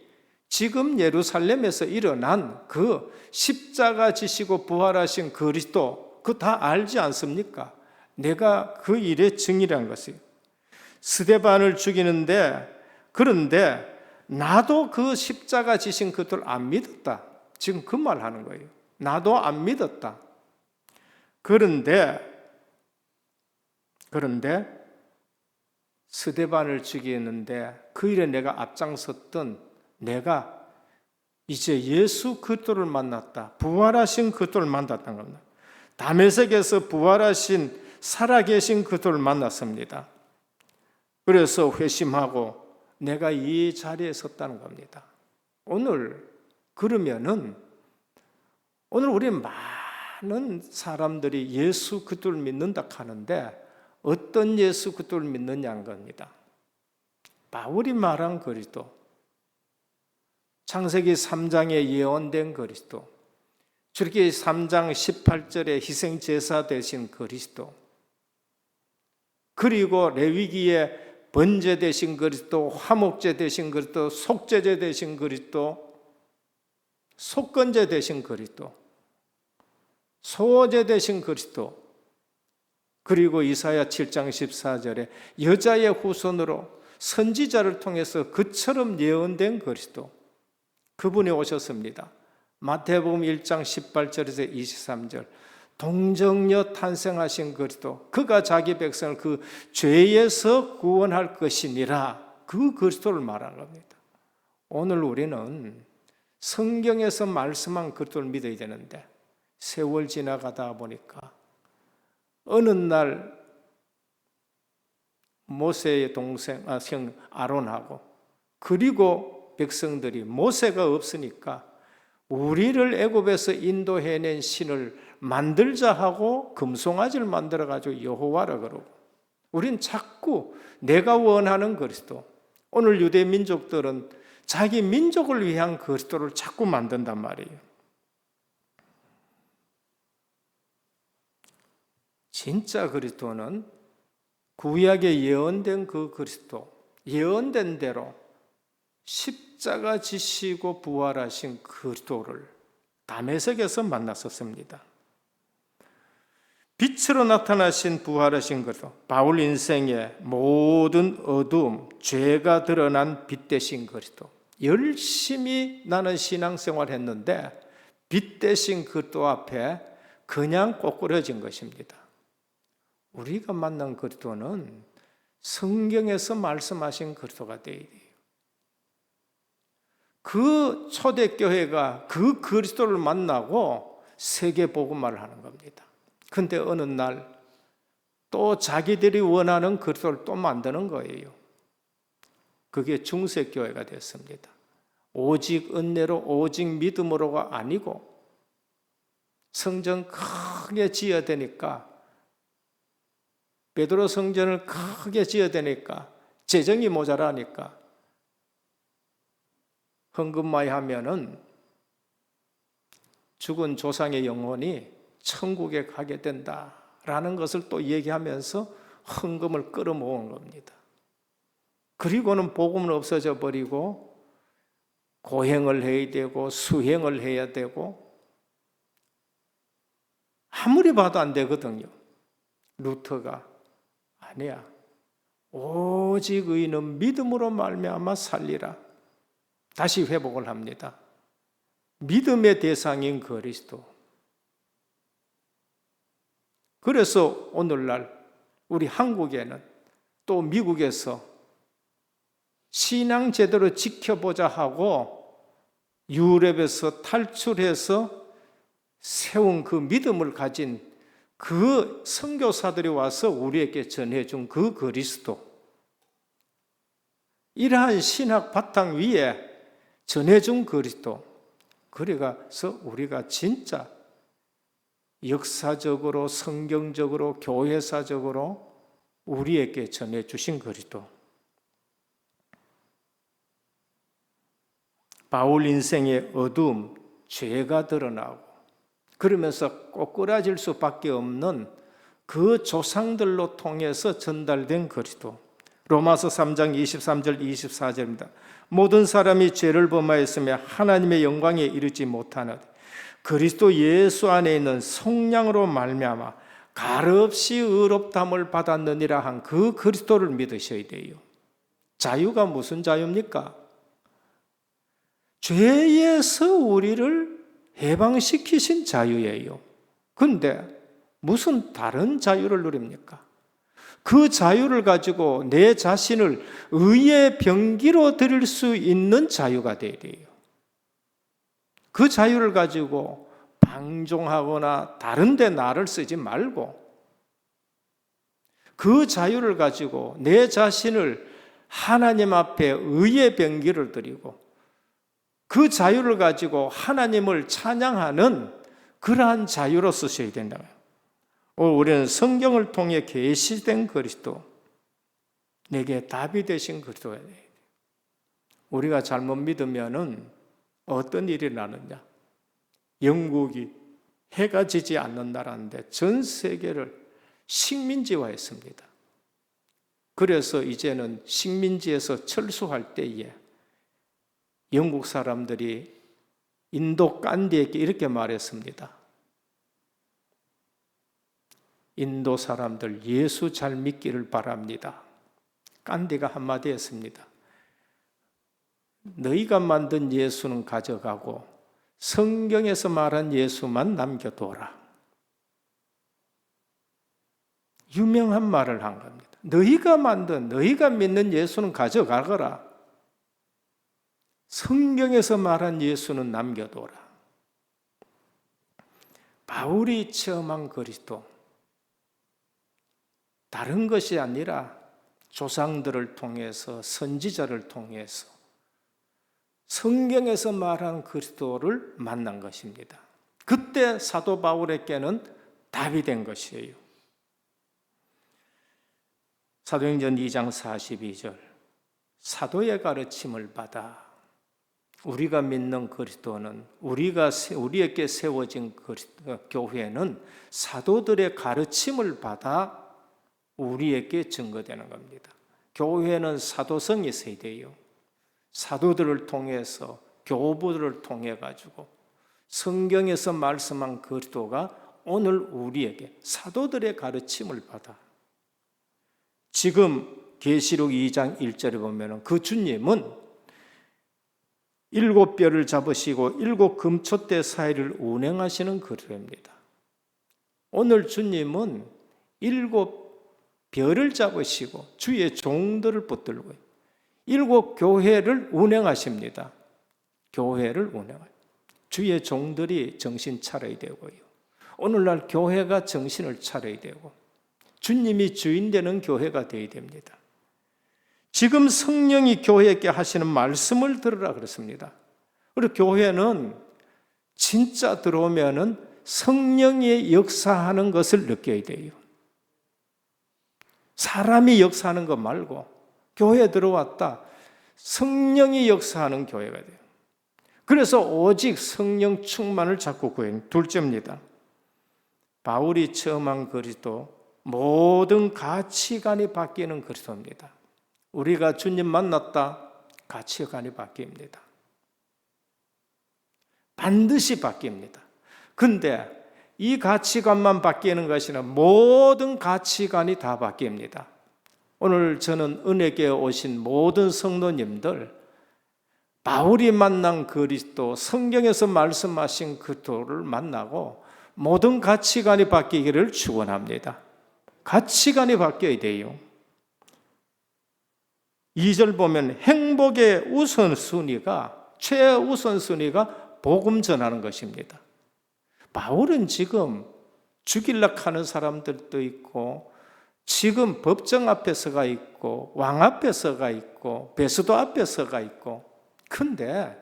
지금 예루살렘에서 일어난 그 십자가 지시고 부활하신 그리스도, 그거 다 알지 않습니까? 내가 그 일의 증인이라는 것이에요. 스데반을 죽이는데, 그런데 나도 그 십자가 지신 그들을 안 믿었다. 지금 그 말 하는 거예요. 나도 안 믿었다. 그런데 스데반을 죽이는데 그 일에 내가 앞장섰던 내가 이제 예수 그리스도를 만났다. 부활하신 그리스도를 만났다는 겁니다. 다메섹에서 부활하신 살아계신 그리스도를 만났습니다. 그래서 회심하고 내가 이 자리에 섰다는 겁니다. 오늘 그러면은 오늘 우리 많은 사람들이 예수 그리스도를 믿는다 하는데 어떤 예수 그리스도를 믿느냐는 겁니다. 바울이 말한 그리스도, 창세기 3장에 예언된 그리스도, 출애굽기 3장 18절에 희생제사 되신 그리스도, 그리고 레위기에 번제 되신 그리스도, 화목제 되신 그리스도, 속죄제 되신 그리스도, 속건제 되신 그리스도, 소제 되신 그리스도, 그리고 이사야 7장 14절에 여자의 후손으로 선지자를 통해서 그처럼 예언된 그리스도, 그분이 오셨습니다. 마태복음 1장 18절에서 23절, 동정녀 탄생하신 그리스도, 그가 자기 백성을 그 죄에서 구원할 것이니라, 그 그리스도를 말하는 겁니다. 오늘 우리는 성경에서 말씀한 그리스도를 믿어야 되는데 세월 지나가다 보니까 어느 날 모세의 형 아론하고 그리고 백성들이 모세가 없으니까 우리를 애굽에서 인도해낸 신을 만들자 하고 금송아지를 만들어 가지고 여호와라 그러고 우린 자꾸 내가 원하는 그리스도, 오늘 유대 민족들은 자기 민족을 위한 그리스도를 자꾸 만든단 말이에요. 진짜 그리스도는 구약에 예언된 그 그리스도, 예언된 대로 십자가 지시고 부활하신 그리스도를 다메섹에서 만났었습니다. 빛으로 나타나신 부활하신 그리스도, 바울 인생의 모든 어두움, 죄가 드러난 빛 대신 그리스도. 열심히 나는 신앙생활 했는데 빛 대신 그리스도 앞에 그냥 꼬꾸라진 것입니다. 우리가 만난 그리스도는 성경에서 말씀하신 그리스도가 되어야 돼요. 그 초대교회가 그 그리스도를 만나고 세계 복음화를 하는 겁니다. 근데 어느 날 또 자기들이 원하는 그리스도를 또 만드는 거예요. 그게 중세교회가 됐습니다. 오직 은혜로 오직 믿음으로가 아니고 성전 크게 지어야 되니까, 베드로 성전을 크게 지어야 되니까, 재정이 모자라니까 헌금마이 하면은 죽은 조상의 영혼이 천국에 가게 된다라는 것을 또 얘기하면서 헌금을 끌어모은 겁니다. 그리고는 복음은 없어져 버리고 고행을 해야 되고 수행을 해야 되고, 아무리 봐도 안 되거든요. 루터가 아니야, 오직 의인은 믿음으로 말미암아 살리라. 다시 회복을 합니다. 믿음의 대상인 그리스도. 그래서 오늘날 우리 한국에는 또 미국에서 신앙 제대로 지켜보자 하고 유럽에서 탈출해서 세운 그 믿음을 가진 그 선교사들이 와서 우리에게 전해준 그 그리스도, 이러한 신학 바탕 위에 전해준 그리스도, 그래서 우리가 진짜 역사적으로 성경적으로 교회사적으로 우리에게 전해주신 그리스도. 바울 인생의 어두움, 죄가 드러나고 그러면서 꼬꾸라질 수밖에 없는 그 조상들로 통해서 전달된 그리스도. 로마서 3장 23절 24절입니다. 모든 사람이 죄를 범하였으며 하나님의 영광에 이르지 못하는 그리스도 예수 안에 있는 속량으로 말미암아 가르없이 의롭다함을 받았느니라 한 그 그리스도를 믿으셔야 돼요. 자유가 무슨 자유입니까? 죄에서 우리를 해방시키신 자유예요. 그런데 무슨 다른 자유를 누립니까? 그 자유를 가지고 내 자신을 의의 병기로 드릴 수 있는 자유가 되어야 돼요. 그 자유를 가지고 방종하거나 다른 데 나를 쓰지 말고, 그 자유를 가지고 내 자신을 하나님 앞에 의의 병기를 드리고, 그 자유를 가지고 하나님을 찬양하는 그러한 자유로 쓰셔야 된다고요. 우리는 성경을 통해 계시된 그리스도, 내게 답이 되신 그리스도가 돼요. 우리가 잘못 믿으면은 어떤 일이 나느냐? 영국이 해가 지지 않는 나라인데 전 세계를 식민지화했습니다. 그래서 이제는 식민지에서 철수할 때에 영국 사람들이 인도 간디에게 이렇게 말했습니다. 인도 사람들 예수 잘 믿기를 바랍니다. 간디가 한마디 했습니다. 너희가 만든 예수는 가져가고 성경에서 말한 예수만 남겨둬라. 유명한 말을 한 겁니다. 너희가 만든, 너희가 믿는 예수는 가져가거라. 성경에서 말한 예수는 남겨둬라. 바울이 체험한 그리스도, 다른 것이 아니라 조상들을 통해서, 선지자를 통해서 성경에서 말한 그리스도를 만난 것입니다. 그때 사도 바울에게는 답이 된 것이에요. 사도행전 2장 42절 사도의 가르침을 받아 우리가 믿는 그리스도는 우리에게 세워진 교회는 사도들의 가르침을 받아 우리에게 증거되는 겁니다. 교회는 사도성이 있어야 돼요. 사도들을 통해서 교부들을 통해 가지고 성경에서 말씀한 그리스도가 오늘 우리에게 사도들의 가르침을 받아 지금 계시록 2장 1절에 보면 그 주님은 7뼈를 잡으시고 7 금촛대 사이를 운행하시는 그리스도입니다. 오늘 주님은 7 별을 잡으시고 주의 종들을 붙들고 7 교회를 운행하십니다. 교회를 운행하십니다. 주의 종들이 정신 차려야 되고요. 오늘날 교회가 정신을 차려야 되고 주님이 주인 되는 교회가 되어야 됩니다. 지금 성령이 교회에게 하시는 말씀을 들으라 그랬습니다. 그리고 교회는 진짜 들어오면은 성령이 역사하는 것을 느껴야 돼요. 사람이 역사하는 것 말고 교회에 들어왔다. 성령이 역사하는 교회가 돼요. 그래서 오직 성령 충만을 찾고 구해요. 둘째입니다. 바울이 체험한 그리스도, 모든 가치관이 바뀌는 그리스도입니다. 우리가 주님 만났다, 가치관이 바뀝니다. 반드시 바뀝니다. 근데 이 가치관만 바뀌는 것이 아니라 모든 가치관이 다 바뀝니다. 오늘 저는 은혜교회에 오신 모든 성도님들, 바울이 만난 그리스도, 성경에서 말씀하신 그리스도를 만나고 모든 가치관이 바뀌기를 축원합니다. 가치관이 바뀌어야 돼요. 2절 보면 행복의 우선순위가, 최우선순위가 복음 전하는 것입니다. 바울은 지금 죽이려고 하는 사람들도 있고, 지금 법정 앞에 서가 있고, 왕 앞에 서가 있고, 베스도 앞에 서가 있고, 근데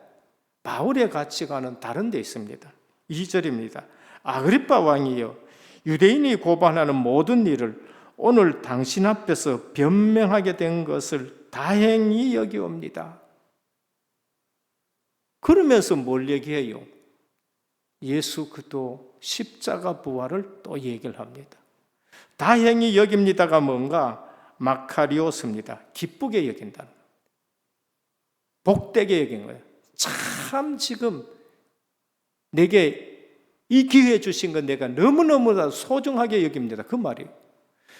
바울의 가치관은 다른 데 있습니다. 2절입니다. 아그리빠 왕이여, 유대인이 고발하는 모든 일을 오늘 당신 앞에서 변명하게 된 것을 다행히 여기옵니다. 그러면서 뭘 얘기해요? 예수 그리스도 십자가 부활을 또 얘기를 합니다. 다행히 여깁니다가 뭔가 마카리오스입니다. 기쁘게 여긴다는 거예요. 복되게 여긴 거예요. 참 지금 내게 이 기회 주신 건 내가 너무너무 소중하게 여깁니다. 그 말이에요.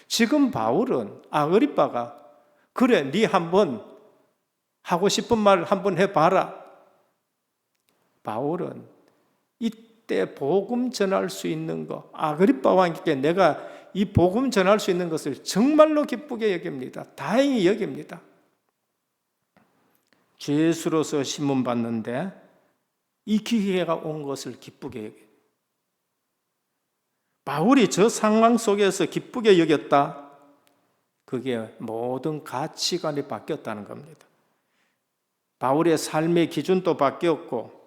지금 바울은 아그리빠가 그래 네 한번 하고 싶은 말 한번 해봐라. 바울은 이때 복음 전할 수 있는 거, 아그리빠와 함께 내가 이 복음 전할 수 있는 것을 정말로 기쁘게 여깁니다. 다행히 여깁니다. 죄수로서 신문받는데 이 기회가 온 것을 기쁘게 여깁니다. 바울이 저 상황 속에서 기쁘게 여겼다. 그게 모든 가치관이 바뀌었다는 겁니다. 바울의 삶의 기준도 바뀌었고,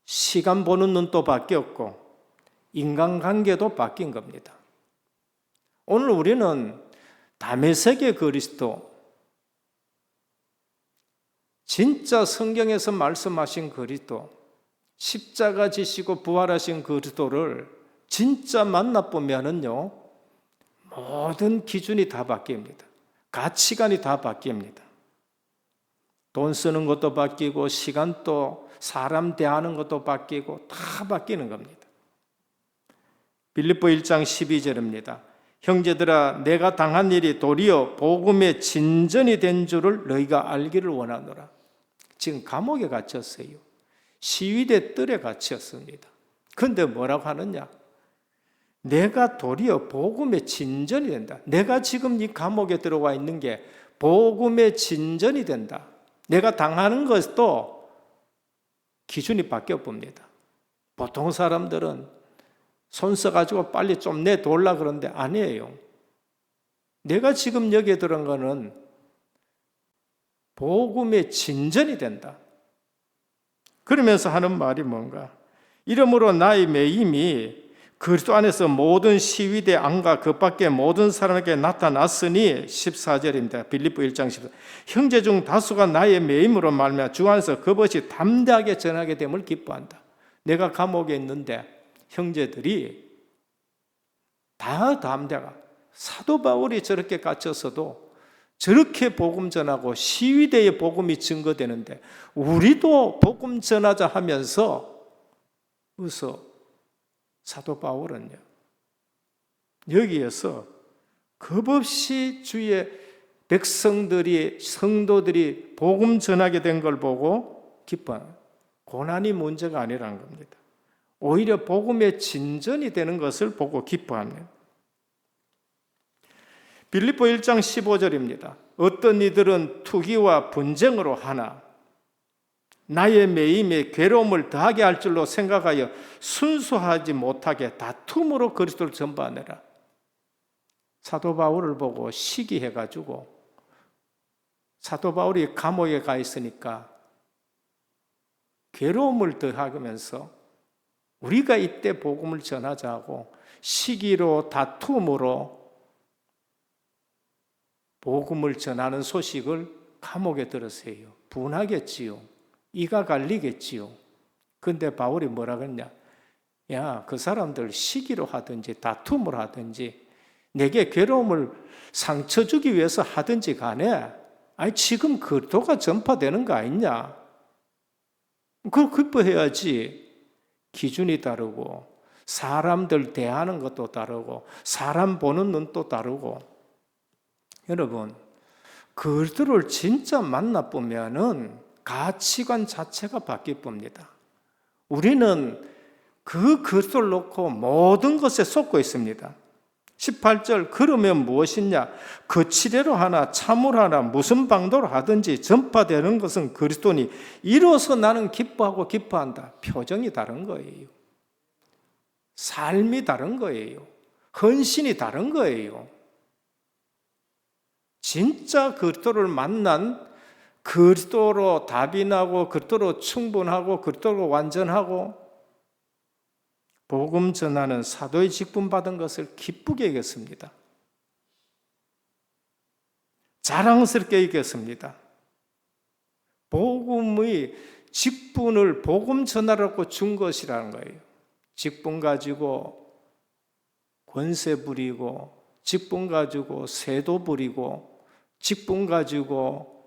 시간 보는 눈도 바뀌었고, 인간관계도 바뀐 겁니다. 오늘 우리는 다메섹의 그리스도, 진짜 성경에서 말씀하신 그리스도, 십자가 지시고 부활하신 그리스도를 진짜 만나보면은요, 모든 기준이 다 바뀝니다. 가치관이 다 바뀝니다. 돈 쓰는 것도 바뀌고, 시간도, 사람 대하는 것도 바뀌고, 다 바뀌는 겁니다. 빌립보 1장 12절입니다. 형제들아, 내가 당한 일이 도리어 복음의 진전이 된 줄을 너희가 알기를 원하노라. 지금 감옥에 갇혔어요. 시위대 뜰에 갇혔습니다. 그런데 뭐라고 하느냐? 내가 도리어 복음의 진전이 된다. 내가 지금 이 감옥에 들어와 있는 게 복음의 진전이 된다. 내가 당하는 것도 기준이 바뀌어 봅니다. 보통 사람들은 손 써가지고 빨리 좀 내돌라 그러는데 아니에요. 내가 지금 여기에 들어간 거는 복음의 진전이 된다. 그러면서 하는 말이 뭔가? 이러므로 나의 매임이 그리스도 안에서 모든 시위대 안과 그 밖에 모든 사람에게 나타났으니 14절입니다. 빌립보 1장 14절. 형제 중 다수가 나의 매임으로 말미암아 주 안에서 그것이 담대하게 전하게 됨을 기뻐한다. 내가 감옥에 있는데 형제들이 다 담대가, 사도 바울이 저렇게 갇혔어도 저렇게 복음 전하고 시위대의 복음이 증거되는데 우리도 복음 전하자 하면서 웃어. 사도 바울은요, 여기에서 겁없이 주의 백성들이, 성도들이 복음 전하게 된 걸 보고 기뻐하는, 고난이 문제가 아니라는 겁니다. 오히려 복음의 진전이 되는 것을 보고 기뻐합니다. 빌립보 1장 15절입니다. 어떤 이들은 투기와 분쟁으로 하나 나의 매임에 괴로움을 더하게 할 줄로 생각하여 순수하지 못하게 다툼으로 그리스도를 전파하느라. 사도 바울을 보고 시기해가지고, 사도 바울이 감옥에 가 있으니까 괴로움을 더하면서 우리가 이때 복음을 전하자고 시기로 다툼으로 복음을 전하는 소식을 감옥에 들으세요. 분하겠지요. 이가 갈리겠지요. 근데 바울이 뭐라 그랬냐? 야, 그 사람들 시기로 하든지 다툼을 하든지 내게 괴로움을 상처 주기 위해서 하든지 간에 아니 지금 그리스도가 전파되는 거 아니냐? 그걸 기뻐해야지. 기준이 다르고 사람들 대하는 것도 다르고 사람 보는 눈도 다르고. 여러분, 그리스도를 진짜 만나보면은 가치관 자체가 바뀔 겁니다. 우리는 그 그리스도를 놓고 모든 것에 쏟고 있습니다. 18절, 그러면 무엇이냐? 거칠애로 하나 참으로 하나 무슨 방도로 하든지 전파되는 것은 그리스도니 이로써 나는 기뻐하고 기뻐한다. 표정이 다른 거예요. 삶이 다른 거예요. 헌신이 다른 거예요. 진짜 그리스도를 만난, 그리스도로 답이 나고 그리스도로 충분하고 그리스도로 완전하고 복음 전하는 사도의 직분 받은 것을 기쁘게 여겼습니다. 자랑스럽게 여겼습니다. 복음의 직분을 복음 전하라고 준 것이라는 거예요. 직분 가지고 권세 부리고, 직분 가지고 세도 부리고, 직분 가지고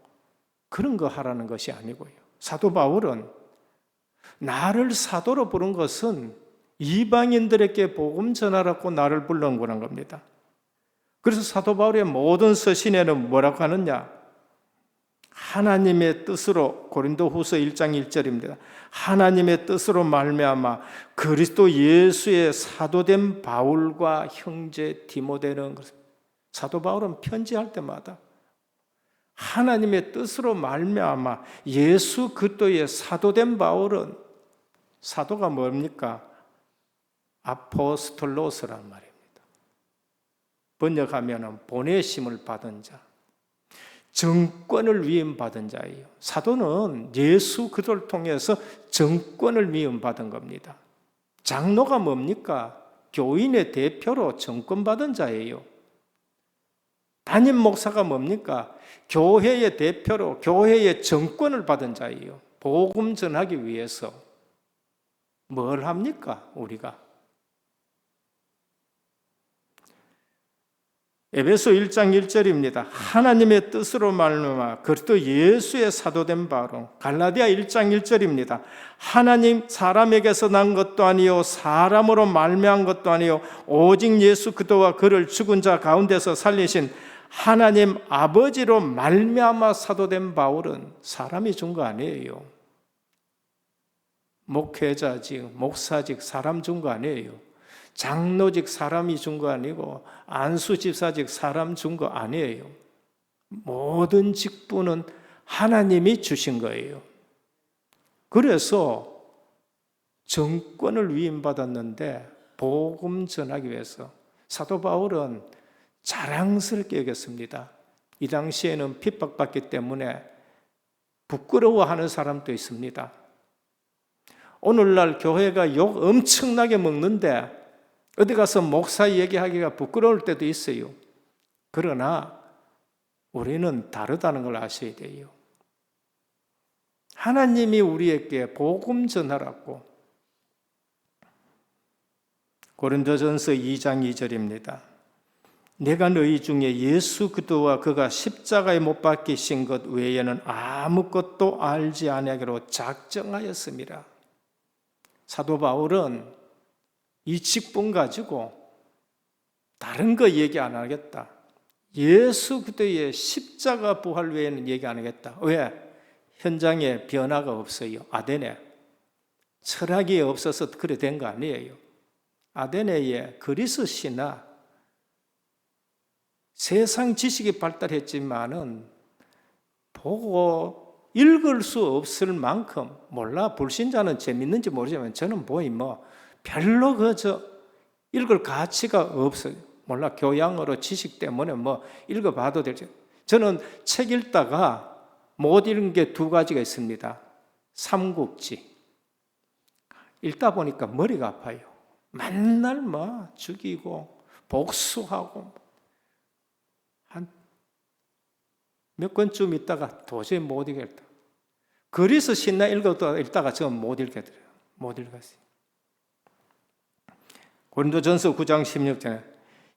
그런 거 하라는 것이 아니고요. 사도 바울은 나를 사도로 부른 것은 이방인들에게 복음 전하라고 나를 불러온 거란 겁니다. 그래서 사도 바울의 모든 서신에는 뭐라고 하느냐? 하나님의 뜻으로, 고린도후서 1장 1절입니다. 하나님의 뜻으로 말미암아 그리스도 예수의 사도된 바울과 형제 디모데는, 사도 바울은 편지할 때마다 하나님의 뜻으로 말미암아 예수 그리스도의 사도된 바울은, 사도가 뭡니까? 아포스톨로스란 말입니다. 번역하면 보내심을 받은 자, 정권을 위임받은 자예요. 사도는 예수 그리스도를 통해서 정권을 위임받은 겁니다. 장로가 뭡니까? 교인의 대표로 정권받은 자예요. 담임 목사가 뭡니까? 교회의 대표로 교회의 정권을 받은 자예요. 복음 전하기 위해서 뭘 합니까? 우리가 에베소 1장 1절입니다. 하나님의 뜻으로 말미암아 그리스도 예수의 사도된 바로. 갈라디아 1장 1절입니다. 하나님 사람에게서 난 것도 아니요 사람으로 말미암은 것도 아니요 오직 예수 그리스도와 그를 죽은 자 가운데서 살리신 하나님 아버지로 말미암아 사도된 바울은 사람이 준 거 아니에요. 목회자직, 목사직 사람 준 거 아니에요. 장로직 사람이 준 거 아니고 안수집사직 사람 준 거 아니에요. 모든 직분은 하나님이 주신 거예요. 그래서 정권을 위임받았는데 복음 전하기 위해서 사도 바울은 자랑스럽게 여겼습니다. 이 당시에는 핍박받기 때문에 부끄러워하는 사람도 있습니다. 오늘날 교회가 욕 엄청나게 먹는데 어디 가서 목사 얘기하기가 부끄러울 때도 있어요. 그러나 우리는 다르다는 걸 아셔야 돼요. 하나님이 우리에게 복음 전하라고. 고린도전서 2장 2절입니다. 내가 너희 중에 예수 그리스도와 그가 십자가에 못 박히신 것 외에는 아무것도 알지 아니하기로 작정하였습니다. 사도 바울은 이 직분 가지고 다른 거 얘기 안 하겠다. 예수 그리스도의 십자가 부활 외에는 얘기 안 하겠다. 왜? 현장에 변화가 없어요. 아데네. 철학이 없어서 그래 된 거 아니에요. 아데네에 그리스 신화, 세상 지식이 발달했지만은 보고 읽을 수 없을 만큼, 몰라 불신자는 재밌는지 모르지만 저는 별로 그저 읽을 가치가 없어요. 몰라 교양으로 지식 때문에 읽어봐도 되죠. 저는 책 읽다가 못 읽은 게 두 가지가 있습니다. 삼국지. 읽다 보니까 머리가 아파요. 맨날 죽이고 복수하고 한 몇 권쯤 있다가 도저히 못 읽겠다. 그리스 신나 읽다가 저는 못 읽겠더래요. 못 읽었어요. 고린도전서 9장 16절에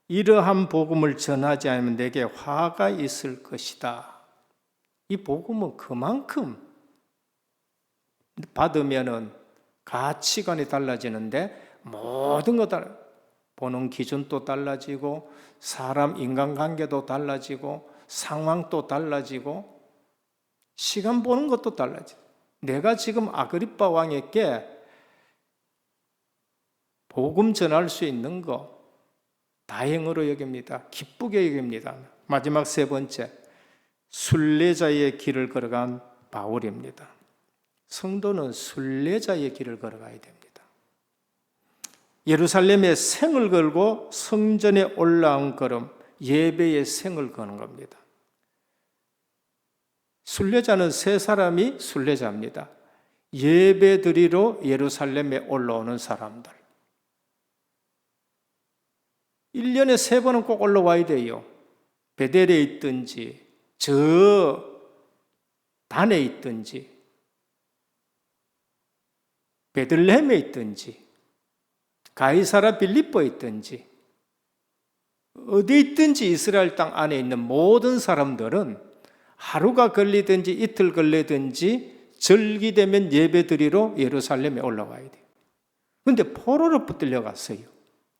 이러한 복음을 전하지 않으면 내게 화가 있을 것이다. 이 복음은 그만큼 받으면은 가치관이 달라지는데 모든 것 달라. 보는 기준도 달라지고 사람 인간관계도 달라지고 상황도 달라지고 시간 보는 것도 달라지고. 내가 지금 아그리빠 왕에게 복음 전할 수 있는 거 다행으로 여깁니다. 기쁘게 여깁니다. 마지막 세 번째, 순례자의 길을 걸어간 바울입니다. 성도는 순례자의 길을 걸어가야 됩니다. 예루살렘에 생을 걸고 성전에 올라온 걸음, 예배의 생을 거는 겁니다. 순례자는 세 사람이 순례자입니다. 예배 드리러 예루살렘에 올라오는 사람들. 1년에 3번은 꼭 올라와야 돼요. 베델에 있든지 저 단에 있든지 베들레헴에 있든지 가이사라 빌립보에 있든지 어디 있든지 이스라엘 땅 안에 있는 모든 사람들은 하루가 걸리든지 이틀 걸리든지 절기되면 예배드리러 예루살렘에 올라와야 돼요. 그런데 포로로 붙들려 갔어요.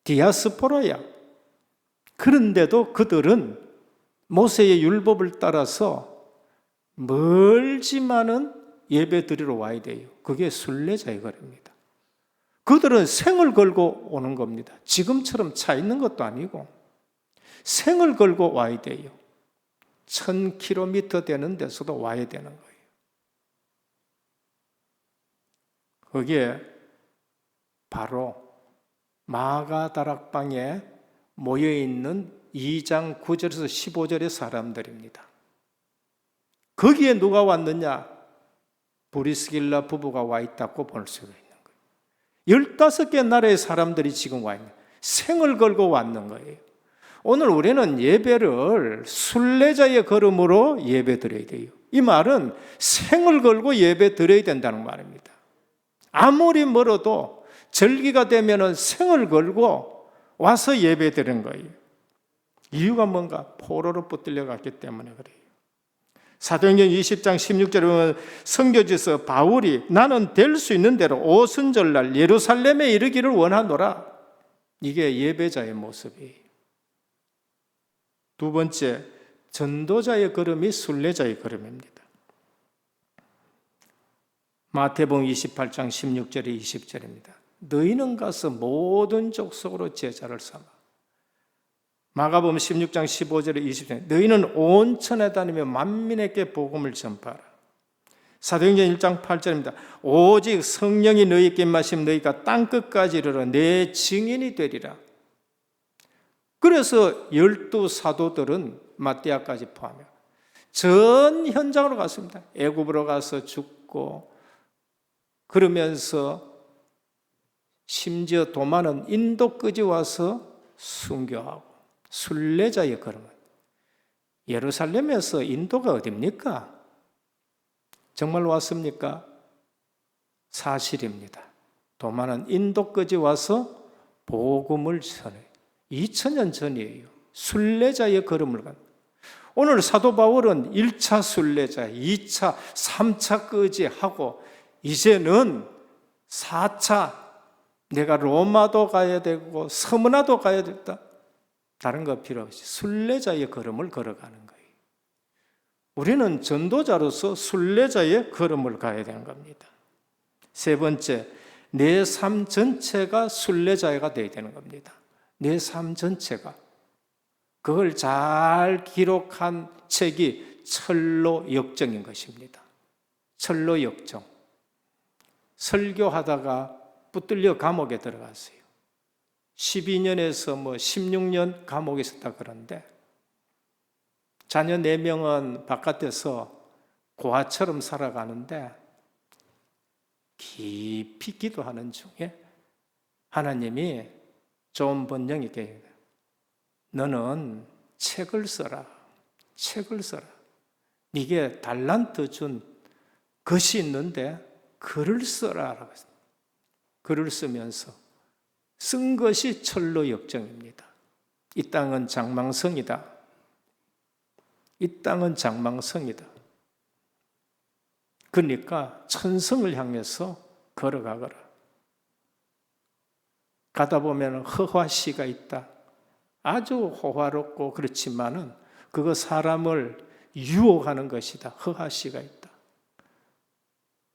디아스포라야. 그런데도 그들은 모세의 율법을 따라서 멀지만은 예배드리러 와야 돼요. 그게 순례자의 거리입니다. 그들은 생을 걸고 오는 겁니다. 지금처럼 차 있는 것도 아니고 생을 걸고 와야 돼요. 1000km 되는 데서도 와야 되는 거예요. 그게 바로 마가다락방에 모여있는 2장 9절에서 15절의 사람들입니다. 거기에 누가 왔느냐? 브리스길라 부부가 와 있다고 볼 수가 있는 거예요. 15개 나라의 사람들이 지금 와 있는 거예요. 생을 걸고 왔는 거예요. 오늘 우리는 예배를 순례자의 걸음으로 예배 드려야 돼요. 이 말은 생을 걸고 예배 드려야 된다는 말입니다. 아무리 멀어도 절기가 되면 생을 걸고 와서 예배 드리는 거예요. 이유가 뭔가? 포로로 붙들려 갔기 때문에 그래요. 사도행전 20장 16절에 보면 선교지에서 바울이 나는 될 수 있는 대로 오순절날 예루살렘에 이르기를 원하노라. 이게 예배자의 모습이에요. 두 번째, 전도자의 걸음이 순례자의 걸음입니다. 마태복음 28장 16절에 20절입니다. 너희는 가서 모든 족속으로 제자를 삼아. 마가복음 16장 15절에 20절 너희는 온 천에 다니며 만민에게 복음을 전파하라. 사도행전 1장 8절입니다. 오직 성령이 너희에게 임하시면 너희가 땅끝까지 이르러 내 증인이 되리라. 그래서 12 사도들은 마띠아까지 포함해 전 현장으로 갔습니다. 애굽으로 가서 죽고 그러면서 심지어 도마는 인도까지 와서 순교하고 순례자의 걸음을. 예루살렘에서 인도가 어딥니까? 정말 왔습니까? 사실입니다. 도마는 인도까지 와서 복음을 전해. 2000년 전이에요. 순례자의 걸음을 간. 오늘 사도 바울은 1차 순례자, 2차, 3차까지 하고 이제는 4차 내가 로마도 가야 되고 서문화도 가야 됐다. 다른 거 필요 없이 순례자의 걸음을 걸어가는 거예요. 우리는 전도자로서 순례자의 걸음을 가야 되는 겁니다. 세 번째, 내 삶 전체가 순례자가 되어야 되는 겁니다. 내 삶 전체가. 그걸 잘 기록한 책이 철로 역정인 것입니다. 철로 역정. 설교하다가 붙들려 감옥에 들어갔어요. 12년에서 16년 감옥에 있었다 그러는데 자녀 4명은 바깥에서 고아처럼 살아가는데 깊이 기도하는 중에 하나님이 좋은 번영에게 너는 책을 써라. 책을 써라. 네게 달란트 준 것이 있는데 글을 써라. 글을 쓰면서 쓴 것이 철로 역정입니다. 이 땅은 장망성이다. 이 땅은 장망성이다. 그러니까 천성을 향해서 걸어가거라. 가다 보면 허화시가 있다. 아주 호화롭고 그렇지만은 그거 사람을 유혹하는 것이다. 허화시가 있다.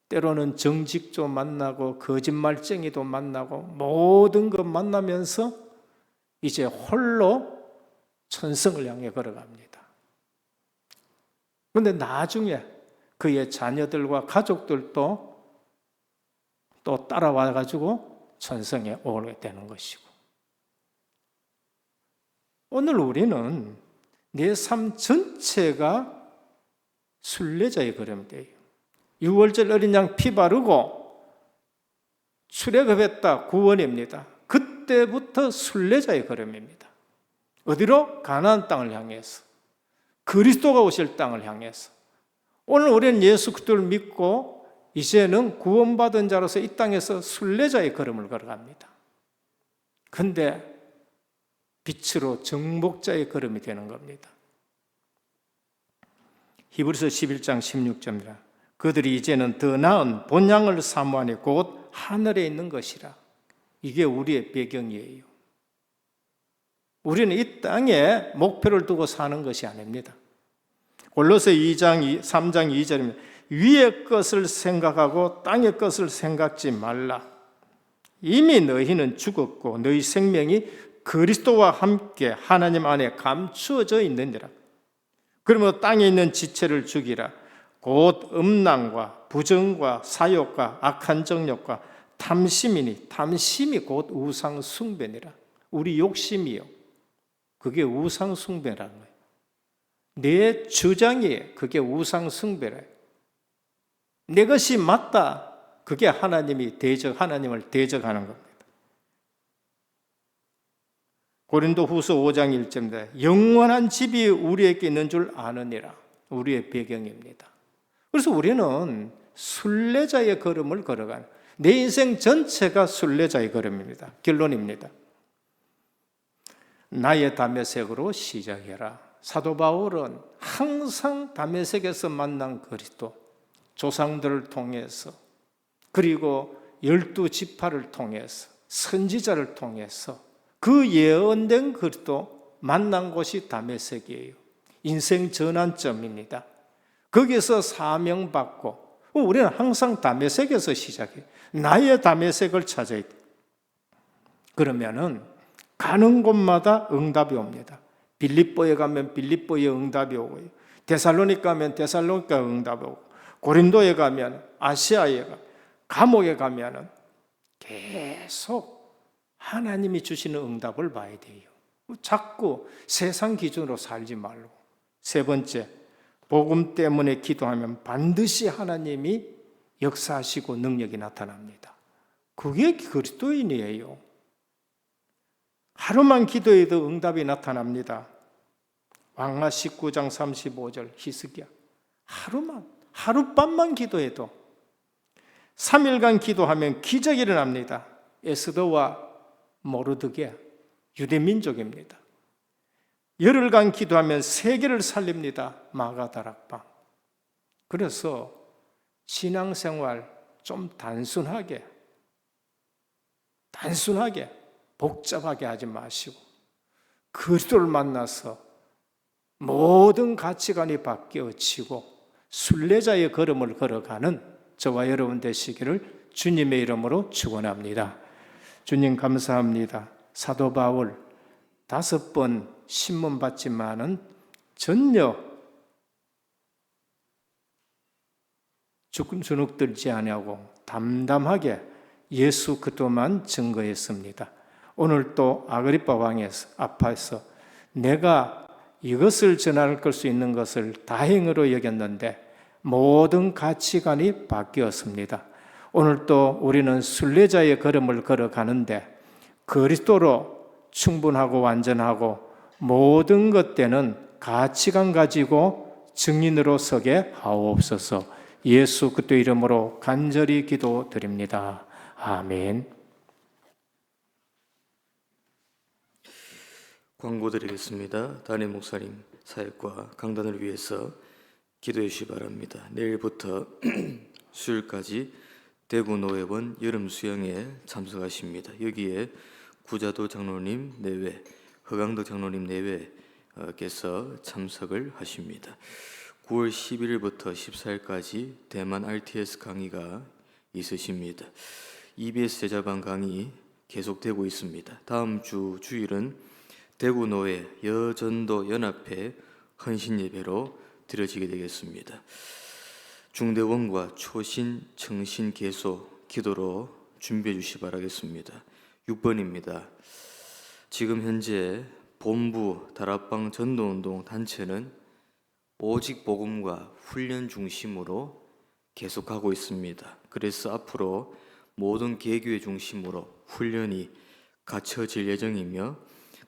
때로는 정직도 만나고 거짓말쟁이도 만나고 모든 것 만나면서 이제 홀로 천성을 향해 걸어갑니다. 그런데 나중에 그의 자녀들과 가족들도 또 따라와 가지고 천성에 오게 되는 것이고 오늘 우리는 내 삶 전체가 순례자의 걸음이에요. 6월절 어린 양 피 바르고 출애굽했다 구원입니다. 그때부터 순례자의 걸음입니다. 어디로? 가나안 땅을 향해서 그리스도가 오실 땅을 향해서 오늘 우리는 예수 그리스도를 믿고 이제는 구원받은 자로서 이 땅에서 순례자의 걸음을 걸어갑니다. 그런데 빛으로 정복자의 걸음이 되는 겁니다. 히브리서 11장 16절입니다. 그들이 이제는 더 나은 본향을 사모하니 곧 하늘에 있는 것이라. 이게 우리의 배경이에요. 우리는 이 땅에 목표를 두고 사는 것이 아닙니다. 골로새 3장 2절입니다. 위의 것을 생각하고 땅의 것을 생각지 말라. 이미 너희는 죽었고 너희 생명이 그리스도와 함께 하나님 안에 감추어져 있느니라. 그러므로 땅에 있는 지체를 죽이라. 곧 음란과 부정과 사욕과 악한 정욕과 탐심이니 탐심이 곧 우상 숭배니라. 우리 욕심이요. 그게 우상 숭배라는 거예요. 내 주장이 그게 우상 숭배래. 내 것이 맞다. 그게 하나님을 대적하는 겁니다. 고린도후서 5장 1절입니다. 영원한 집이 우리에게 있는 줄 아느니라. 우리의 배경입니다. 그래서 우리는 순례자의 걸음을 걸어가는 내 인생 전체가 순례자의 걸음입니다. 결론입니다. 나의 다메섹으로 시작해라. 사도 바울은 항상 다메섹에서 만난 그리스도, 조상들을 통해서 그리고 12지파를 통해서 선지자를 통해서 그 예언된 그리스도 만난 곳이 다메섹이에요. 인생 전환점입니다. 거기서 사명받고 우리는 항상 다메섹에서 시작해요. 나의 다메섹을 찾아야 돼. 그러면은 가는 곳마다 응답이 옵니다. 빌립보에 가면 빌립보에 응답이 오고요. 데살로니가 가면 데살로니가 응답이 오고 고린도에 가면 아시아에 가면 감옥에 가면은 계속 하나님이 주시는 응답을 봐야 돼요. 자꾸 세상 기준으로 살지 말고. 세 번째, 복음 때문에 기도하면 반드시 하나님이 역사하시고 능력이 나타납니다. 그게 그리스도인이에요. 하루만 기도해도 응답이 나타납니다. 왕하 19장 35절 히스기야. 하룻밤만 기도해도 3일간 기도하면 기적이 일어납니다. 에스더와 모르드게 유대 민족입니다. 열흘간 기도하면 세계를 살립니다. 마가다락방. 그래서 신앙생활 좀 단순하게 복잡하게 하지 마시고 그리스도를 만나서 모든 가치관이 바뀌어지고 순례자의 걸음을 걸어가는 저와 여러분 되시기를 주님의 이름으로 축원합니다. 주님 감사합니다. 사도 바울 5번 신문 받지만은 전혀 주눅 들지 아니하고 담담하게 예수 그리스도만 증거했습니다. 오늘 또 아그리파 왕 앞에서 내가 이것을 전할 수 있는 것을 다행으로 여겼는데 모든 가치관이 바뀌었습니다. 오늘 또 우리는 순례자의 걸음을 걸어가는데 그리스도로 충분하고 완전하고 모든 것 되는 가치관 가지고 증인으로 서게 하옵소서. 예수 그리스도 이름으로 간절히 기도드립니다. 아멘. 광고 드리겠습니다. 담임 목사님 사역과 강단을 위해서 기도해 주시기 바랍니다. 내일부터 수요일까지 대구 노회원 여름 수영에 참석하십니다. 여기에 구자도 장로님 내외, 허강덕 장로님 내외께서 참석을 하십니다. 9월 11일부터 14일까지 대만 RTS 강의가 있으십니다. EBS 제자반 강의 계속되고 있습니다. 다음 주 주일은 대구노회 여전도 연합회 헌신예배로 드려지게 되겠습니다. 중대원과 초신, 청신, 개소 기도로 준비해 주시기 바라겠습니다. 6번입니다. 지금 현재 본부 다락방 전도운동 단체는 오직 복음과 훈련 중심으로 계속하고 있습니다. 그래서 앞으로 모든 개교회 중심으로 훈련이 갖춰질 예정이며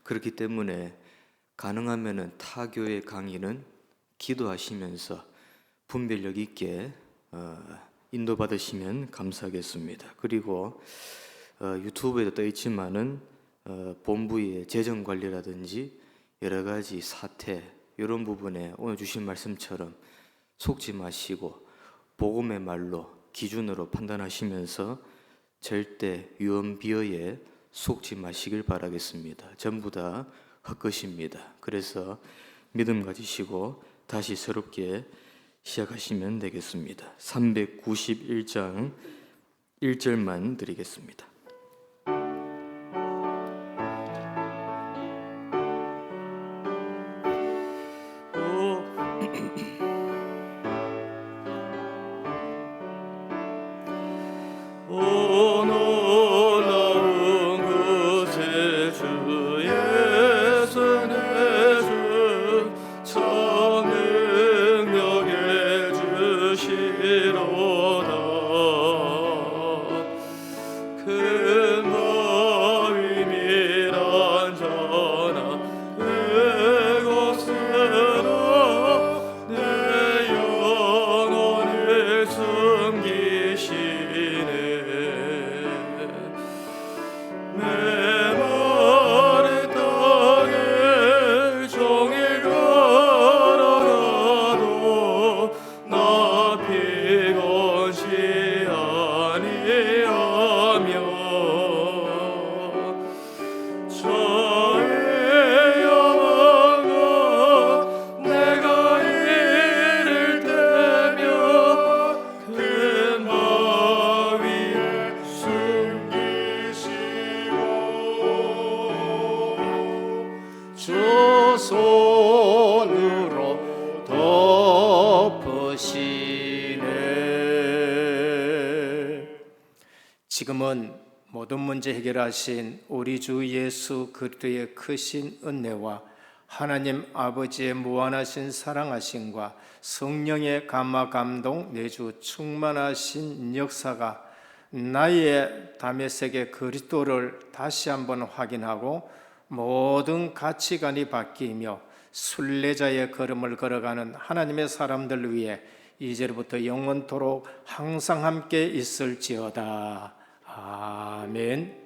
그렇기 때문에 가능하면 타교회 강의는 기도하시면서 분별력 있게 인도받으시면 감사하겠습니다. 그리고 유튜브에도 떠 있지만은 본부의 재정 관리라든지 여러 가지 사태 이런 부분에 오늘 주신 말씀처럼 속지 마시고 복음의 말로 기준으로 판단하시면서 절대 유언 비어에 속지 마시길 바라겠습니다. 전부 다 헛것입니다. 그래서 믿음 가지시고 다시 새롭게 시작하시면 되겠습니다. 391장 1절만 드리겠습니다. 손으로 덮으시네. 지금은 모든 문제 해결하신 우리 주 예수 그리스도의 크신 은혜와 하나님 아버지의 무한하신 사랑하심과 성령의 감화 감동 내주 충만하신 역사가 나의 다메섹의 그리스도를 다시 한번 확인하고 모든 가치관이 바뀌며 순례자의 걸음을 걸어가는 하나님의 사람들 위해 이제부터 영원토록 항상 함께 있을지어다. 아멘.